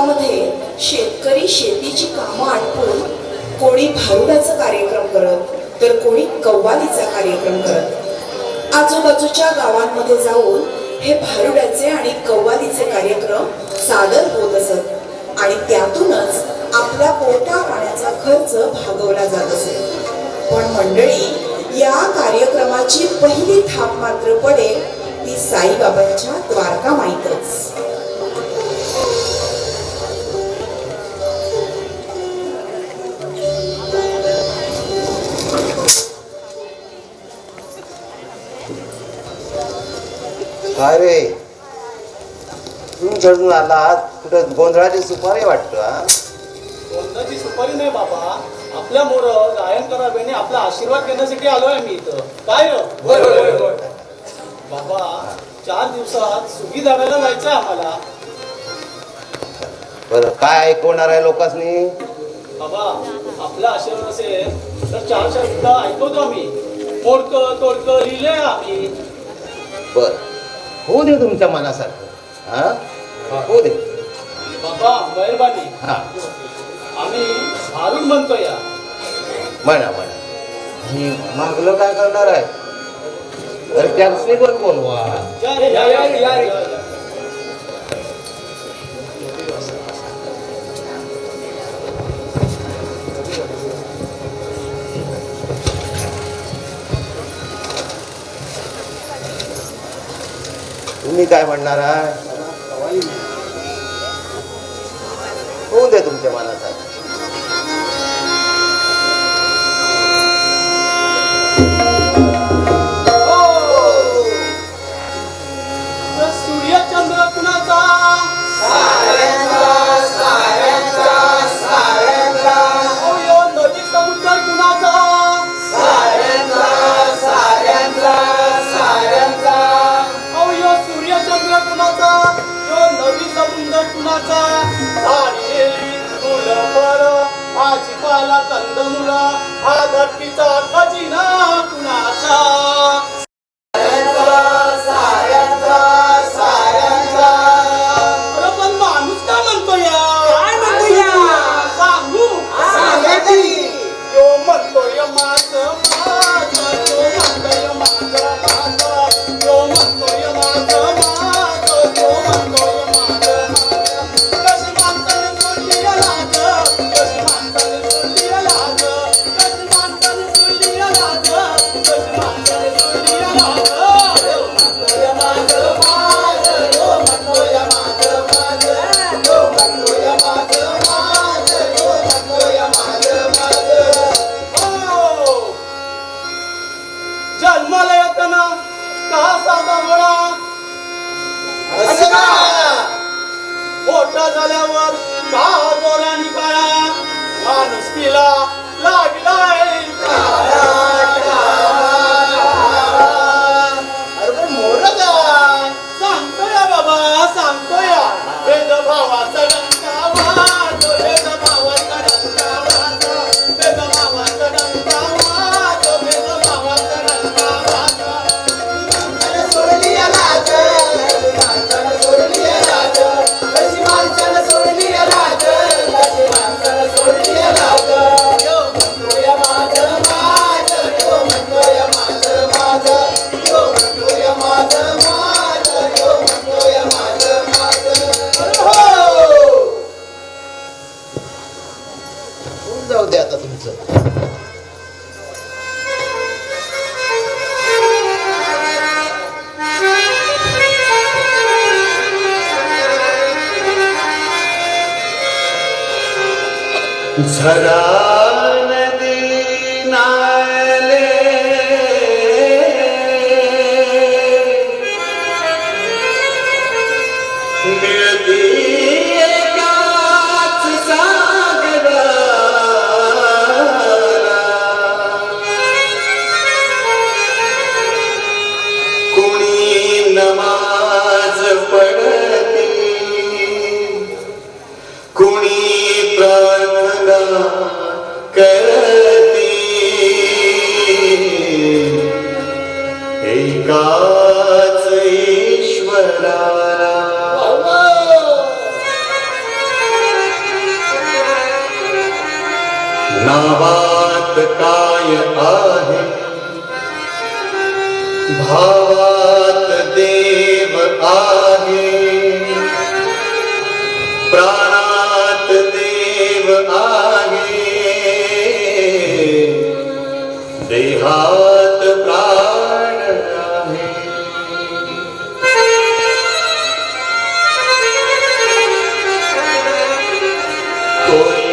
गावामध्ये शेतकरी शेतीची कामं आटपून कोणी भारुडाचा कार्यक्रम करत तर कोणी कव्वालीचा कार्यक्रम करत आजूबाजूच्या गावांमध्ये जाऊन हे भारुडाचे आणि कव्वालीचे कार्यक्रम सादर होत असत आणि त्यातूनच आपल्या पोटा पाण्याचा खर्च भागवला जात असे. पण मंडळी, या कार्यक्रमाची पहिली थाप मात्र पडेल ती साईबाबांच्या द्वारका माईतच. काय रे, तुम्ही चढून आलात कुठं गोंधळाची सुपारी वाटतं हा? कोणताची सुपारी नाही बाबा, आपल्या मोर गायन करावेने आपला आशीर्वाद घेण्यासाठी आलोय मी इथं. काय रे बाबा, 4 दिवसात सुगी धाब्याला जायचंय आम्हाला. बरं, काय ऐकवणार आहे लोकांनी? बाबा, आपला आशीर्वाद असेल तर 4 सुद्धा ऐकवतो आम्ही. मोडकं तोडकं लिहिलंय आम्ही. बर, होऊ दे तुमच्या मनासारखं. हा, होऊ दे बाबा, मेहरबानी. हा, आम्ही भारूड म्हणतो या. म्हणा म्हणा. ही मागलं काय करणार आहे? अरे त्यासनी पण बोलवा. या. तुम्ही काय म्हणणार आहे? होऊ दे तुमच्या मनासारखं. सूर्यचंद्र कुणाचा? यो नदी समुद्र कुणाचा? यो सूर्यचंद्र कुणाचा? यो नदी समुद्र कुणाचा? झालेली फुलं फळं, भाजीपाला कंदमुळं, हा धरतीचा खजिना कुणाचा? अरे पण माणूस काय म्हणतो या? सांगू? यो म्हणतोय माझं माझं, यो म्हणतोय माझं माझं, यो म्हणतोय माझं माझं, यो म्हणतोय माझं माझं. कशी माणसाने सोडली लाज, कशी माणसाने सोडली लाज, कशी माणसाने सोडली लाज, कशी माणसाने सोडली लाज. यो म्हणतोय माझं माझं, यो म्हणतोय माझं माझं, यो म्हणतोय माझं माझं, यो म्हणतोय माझं माझं. हो, जन्माला येताना का साधा मुळा, मोठा झाल्यावर का गोरानी काळा, माणुसकीला लागलाय काळा. अरे पण मोर काय सांगतोय बाबा, सांगतोय भेदभावाचा डंका वाजव, भेदभावाचा डंका वाजव, भेदभावाचा डंका वाजव, भेदभावाचा डंका वाजव. माणसानं सोडली लाज, माणसानं सोडली लाज, कशी माणसानं सोडली लाज, कशी माणसानं सोडली लाज. यो म्हणतोय माझं माझं, यो म्हणतोय माझं माझं, यो म्हणतोय माझं माझं, यो म्हणतोय माझं माझं. हो, होऊन जाऊ दे आता तुमचं. झरा नदी नाले, मिळती एकाच सागराला. कुणी नमाज पडती, कुणी प्रार्थना करती, एकाच ईश्वराला. नावात काय आहे, भावात देव आहे, प्राणात देव आहे, देहात प्राण आहे. कोई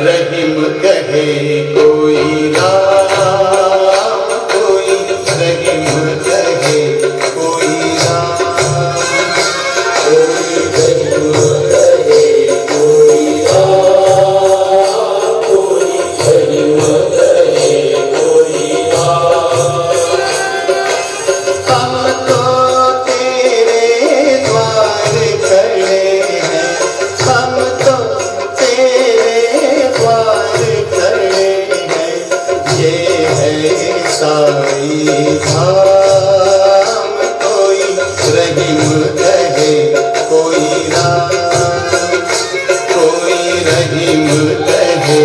रहीम कहे कोई राम, कोई रहीम कहे कोई राम, कोई रहीम कहे कोई राम, कोई रहीम कहे कोई राम. हम तो तेरे द्वार खड़े हैं, हम तो तेरे द्वार खड़े हैं, ये है साई धाम. कोई रहीम कहे कोई राम, कोई रहीम कहे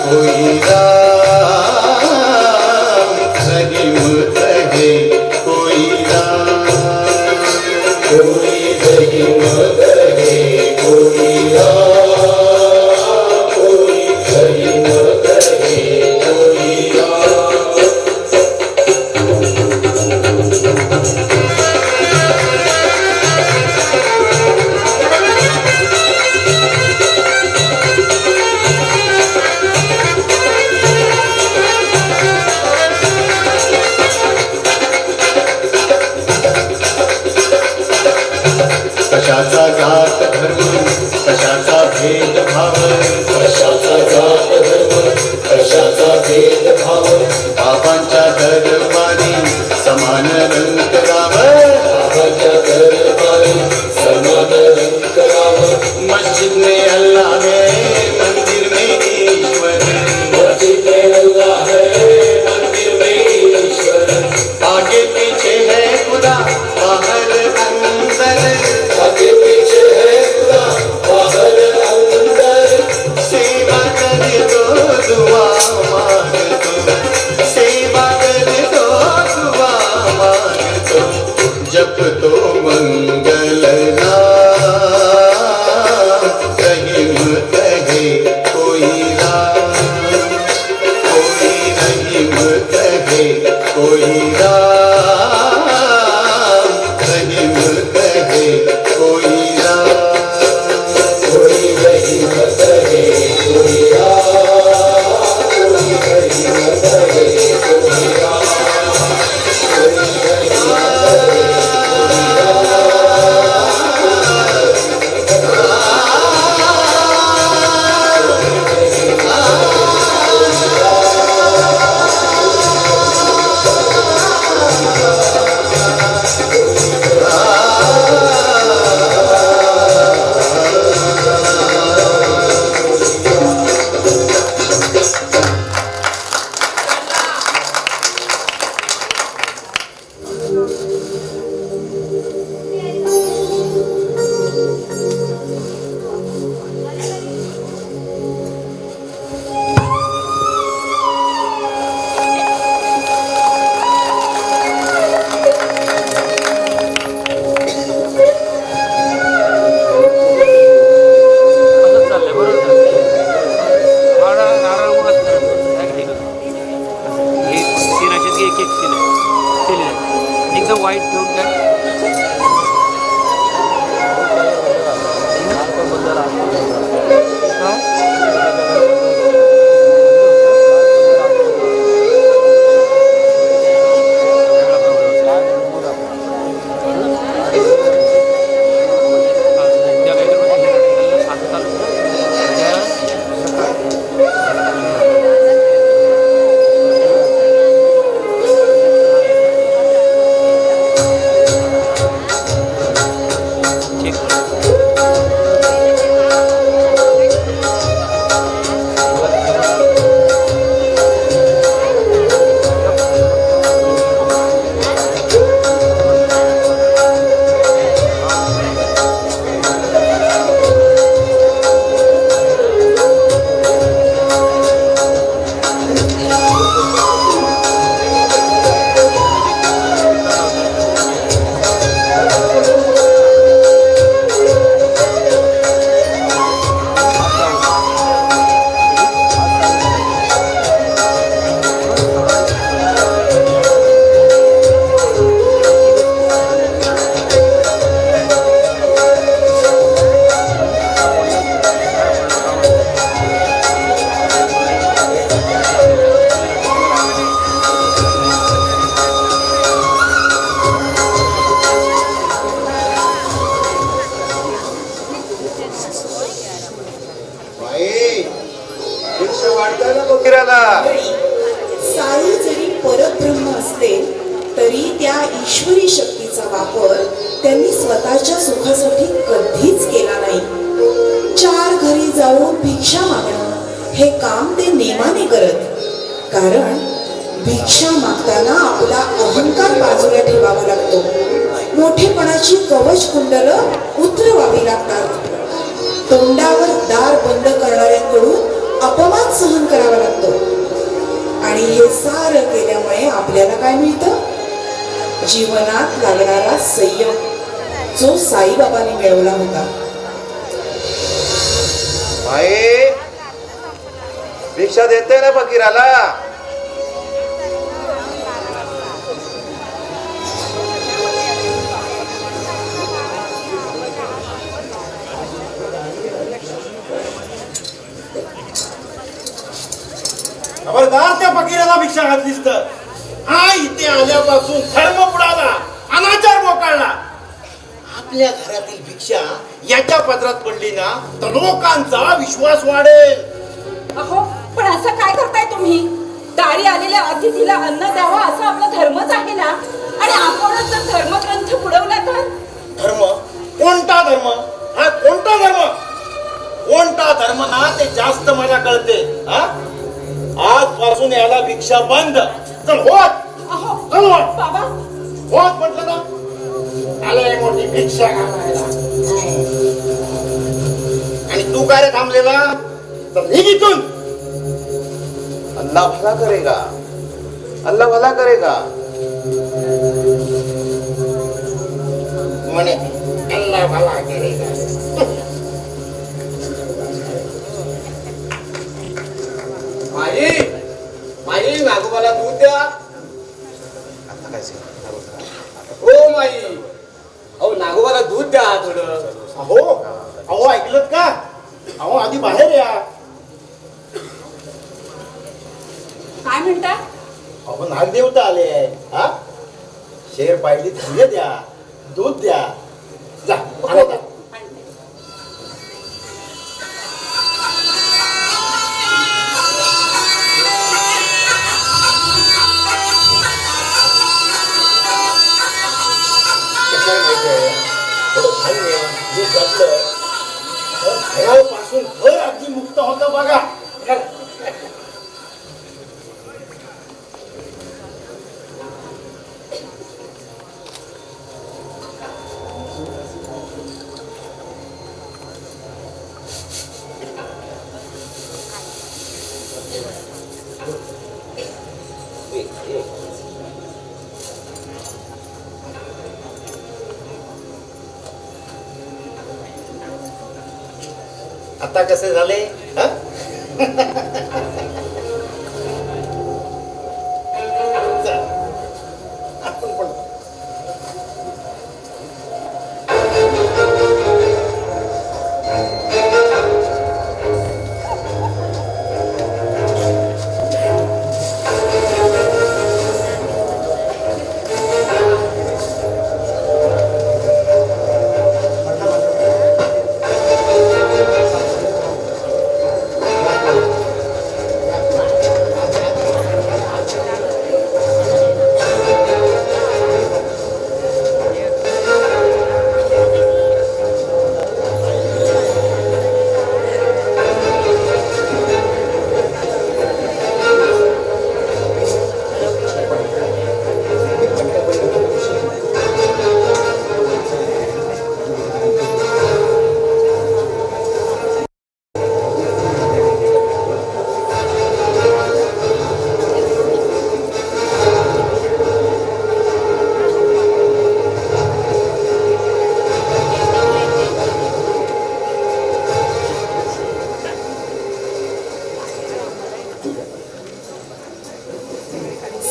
कोई राम, रहीम कहे कोई राम, कोई रहीम कहे कोई राम, कोई रहीम कहे कोई राम. कशाचा जात धर्म, कशाचा भेदभाव, कशाचा जात धर्म, कशाचा भेदभाव, बाबांच्या दरबारी समान रंग करावं, बाबांच्या दरबारी समान रंग करावं. मस्जिद में अल्लाह है, मंदिर में ईश्वर, मस्जिद में अल्लाह है, मंदिर में ईश्वर, आगे पीछे है खुदा, बाहर अंदर, आगे पीछे है खुदा, बाहर अंदर. सेवा कर दो दुआ मांग दो, सेवा कर दो दुआ मांग दो, जप तो मंगल नाम, रहीम कहे कोई राम, कोई रहीम कहे कोई राम, रहीम कहे कोई राम, कोई रहीम कहे कोई राम, कोई रहीम कहे कोई राम, कोई रहीम कहे कोई राम. असले तरी त्या ईश्वरी शक्तीचा वापर त्यांनी स्वतःच्या सुखासाठी कधीच केला नाही. 4 घरी जाऊन भिक्षा मागणं हे काम ते नेमाने करत. कारण भिक्षा मागताना आपला अहंकार बाजूला ठेवावा लागतो. मोठेपणाची कवच कुंडल उतरवावी लागतात. तोंडावर दार बंद करणाऱ्यांकडून अपमान सहन करावा लागतो. आणि हे सारं केल्यामुळे आपल्याला काय मिळतं? जीवनात लागणारा संयम, जो साईबाबांनी मिळवला होता. माई भिक्षा देते ना फकीराला. खबरदार त्या फकीराला भिक्षा घातलीस तर हा इथे आल्यापासून धर्म बुडाला, अनाचार मोकाळला. आपल्या घरातील भिक्षा याच्या पदरात पडली ना तर लोकांचा विश्वास वाढेल. अहो पण असं काय करताय तुम्ही? दारी आलेल्या अतिथीला अन्न द्यावं असं आपला धर्मच आहे ना. आणि आपणच जर धर्मग्रंथ बुडवला तर? धर्म? कोणता धर्म? हा कोणता धर्म? कोणता धर्म ना ते जास्त मला कळते. हा आजपासून याला भिक्षा बंद. चल होत. अहो चल होत. बाबा होत म्हटलं ना. आलंय मोठी भिक्षा घालायला. आणि तू काय रे थांबलेला? तर निघ इथून. अल्लाह भला करेगा, अल्लाह भला करेगा. म्हणे अल्लाह भला करेगा. माई माई नागोबाला दूध द्या. हो माई, अहो नागोबाला दूध द्या थोडं. अहो अहो ऐकलं का? अहो आधी बाहेर या. काय म्हणता? अहो नागदेवता आले. हा शेर पाहिली धान्य द्या, दूध द्या. जा आणा जा. कसं आहे माहिती आहे? थोडं धान्य दूध घातलं तर घरापासून घर अगदी मुक्त होतं बघा. आता कसे झाले? हा? चल, आपण पण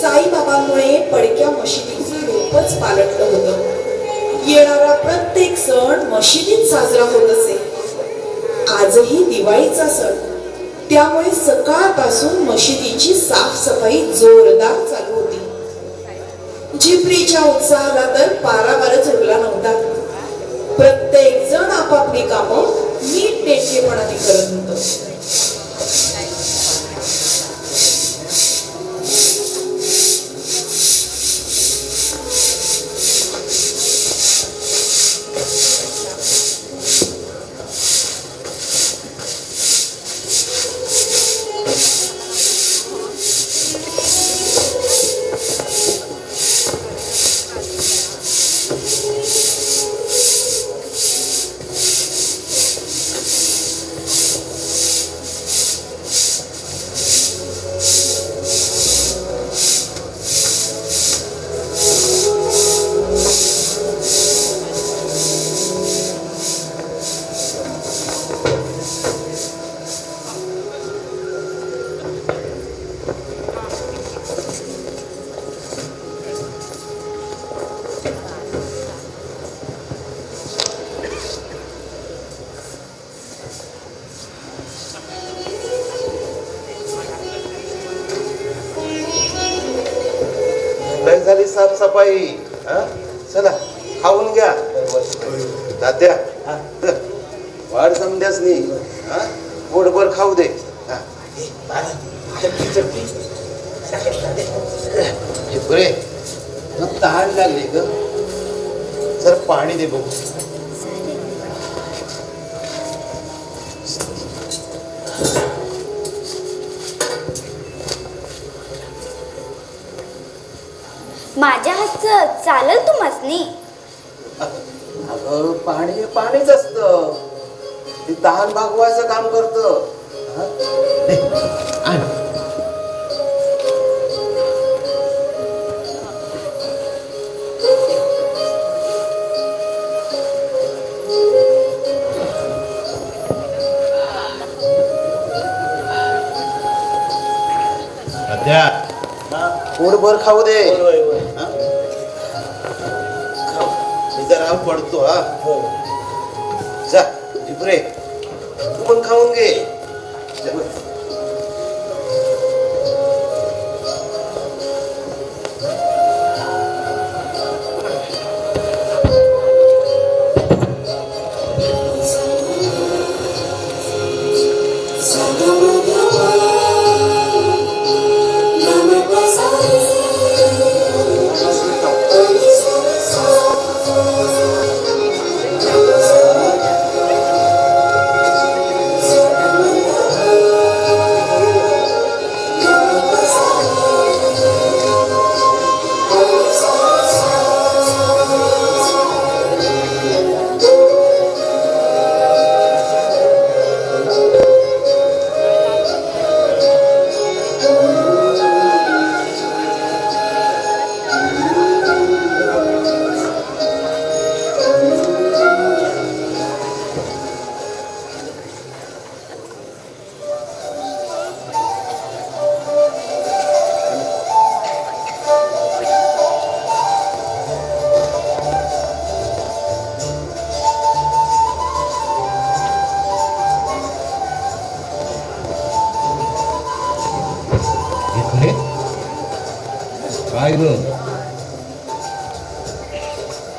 साईबाबांमुळे पडक्या मशिदीचं रूपच पालटलं होतं. येणारा प्रत्येक सण मशिदीत साजरा होत असे. आजही दिवाळीचा सण, त्यामुळे सकाळपासून मशिदीची साफसफाई जोरदार चालू होती. झिपरीच्या उत्साहाला तर पारावारच उरला नव्हता. प्रत्येक जण आपापली कामं नीट नेटकेपणाने करत होतं. साफसफाई. हा? चला खाऊन घ्या. तात्या वाढ समजासनी पोटभर खाऊ दे. हा. चिपरे ताण लागले ग. जर पाणी दे बघू. माझ्या हातचं चालेल तुम्हासनी? अगं पाणी पाणीच असतं. ते तहान भागवायचं काम करतं. पोटभर खाऊ दे. जरा पडतो. हा जा टिपरे तू पण खाऊन घे.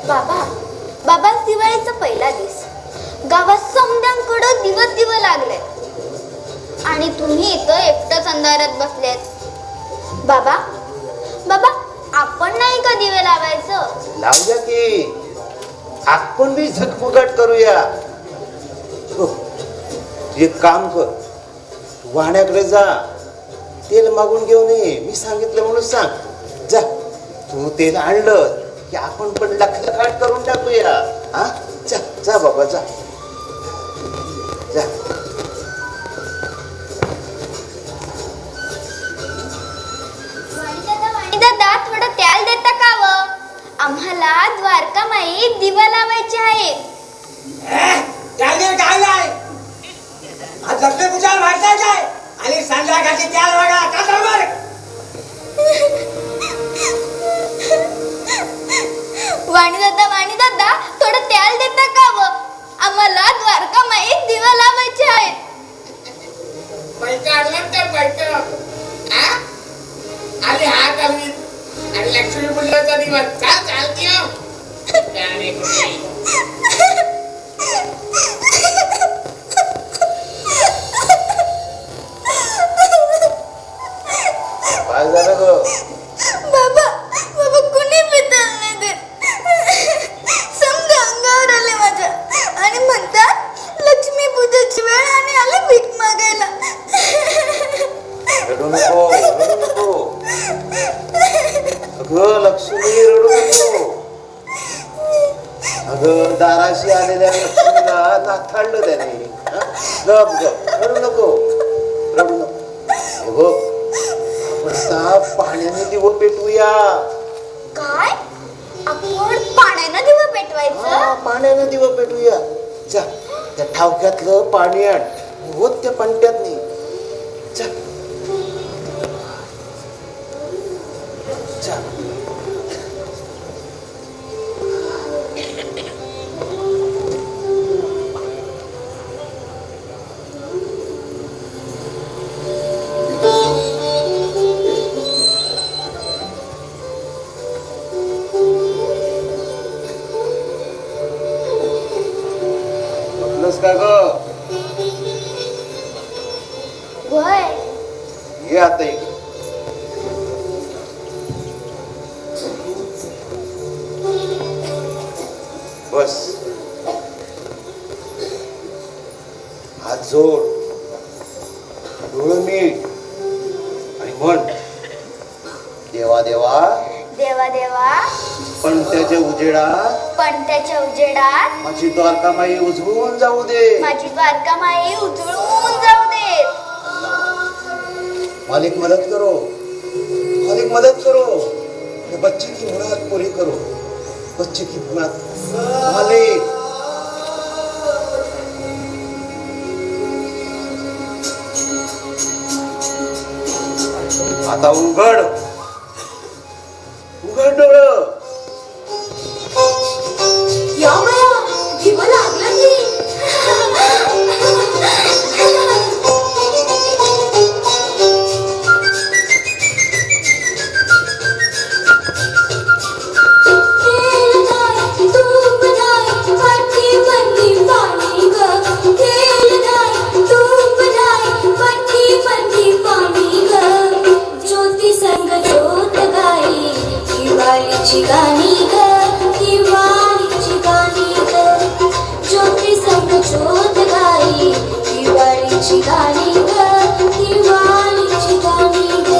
बाबा बाबा दिवाळीचा पहिला दिवस. गावात समद्यांकडं दिवस दिव लागले आणि तुम्ही इथं एकटंच अंधारात बसलेत. बाबा बाबा आपण नाही का दिवे लावायचं? लावूया की. आपण बी झगमगाट करूया. एक काम कर, वाहण्याकडे जा. तेल मागून घेऊन ये. मी सांगितलं म्हणून सांग. जा तू तेल आणलं की आपण पण लखलखाट करून टाकूया. हा जा जा बाबा जा जा. दादा थोडं तेल देता का व? आम्हाला द्वारकामाई दिवा लावायचे आहे. आज लक्ष्मी पूजा व्हायचा काय आणि संध्याकाळची त्याल बघा का बरोबर. वाणी दादा थोडं तेल देता का व? आम्हाला द्वारकामाई दिवा लावायचे आहे. आणि हा कमी आणि लक्ष्मी पूजेचा दिवस का चालते. काय झालं ग? बाबा बाबा कुणी पितल नाही देत. समजा अंगावर आले माझ्या आणि म्हणतात लक्ष्मी पूजेची वेळ आणि आले भीक मागायला. रडू नको रडू नको. अगं लक्ष्मी रडू नको. अगं दाराशी आलेल्या लक्ष्मीला नाथाळलं त्याने. गप गप रडू नको रडू नको. हो पाण्याने दिवं पेटवूया. काय आपण पाण्यानं दिवा पेटवायचं? पाण्यानं दिवं पेटवूया. जा त्या ठावक्यातलं पाणी आण. होत त्या पंट्यात नाही. जा जा. बस. हात जोड, डोळं मीट आणि म्हण, देवा देवा देवा देवा पण त्याच्या उजेडात पणत्याच्या उजेडात माझी द्वारकामाई उजळून जाऊ दे. माझी द्वारका माई उजळून जाऊ दे. मालिक मदत करो, मालिक मदत करो. ये बच्चे की मुराद पूरी करो, बच्चे की मुराद. मालिक आता उघड, उघड डोळं. या बया जीव लागला की गाणी ग दिवाळीची गाणी ग ज्योती संग शोध गाई दिवाळीची गाणी ग दिवाळीची गाणी ग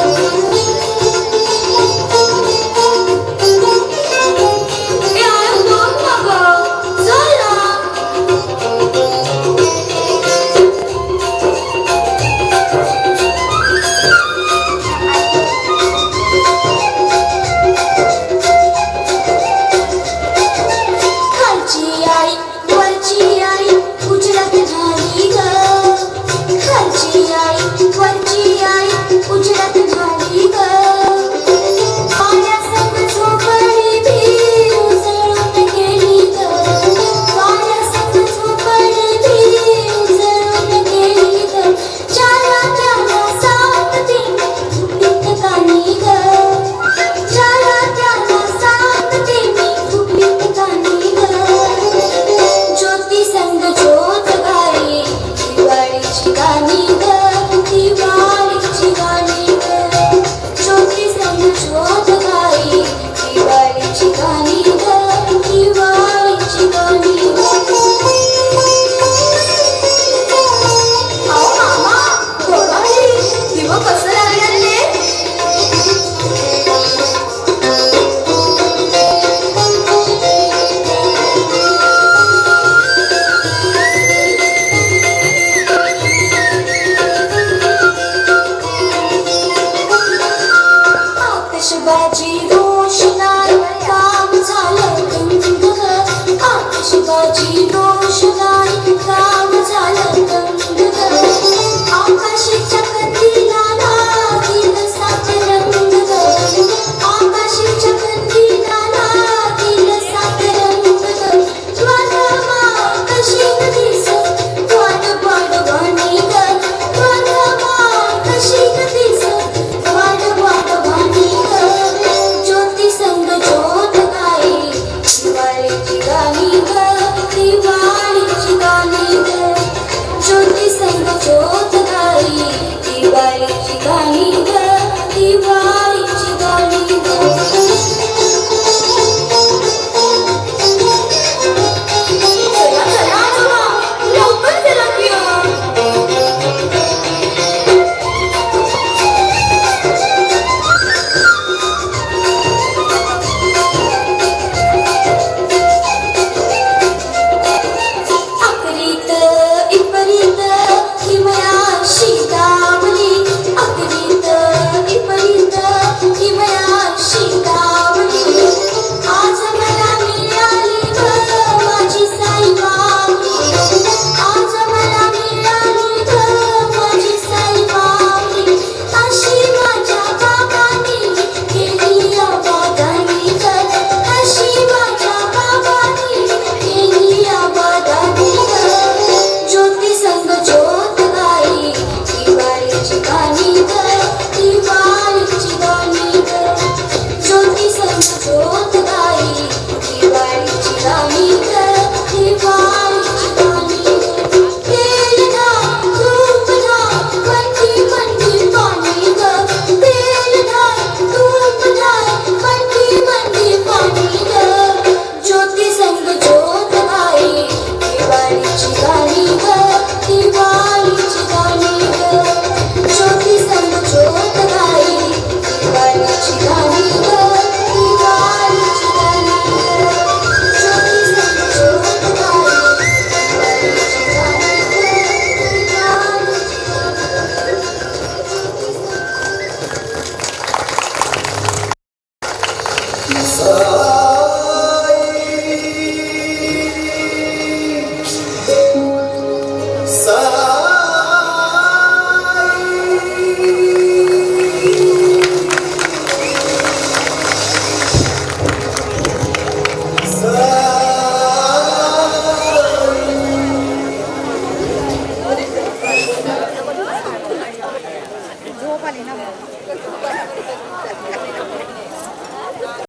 झोप आली ना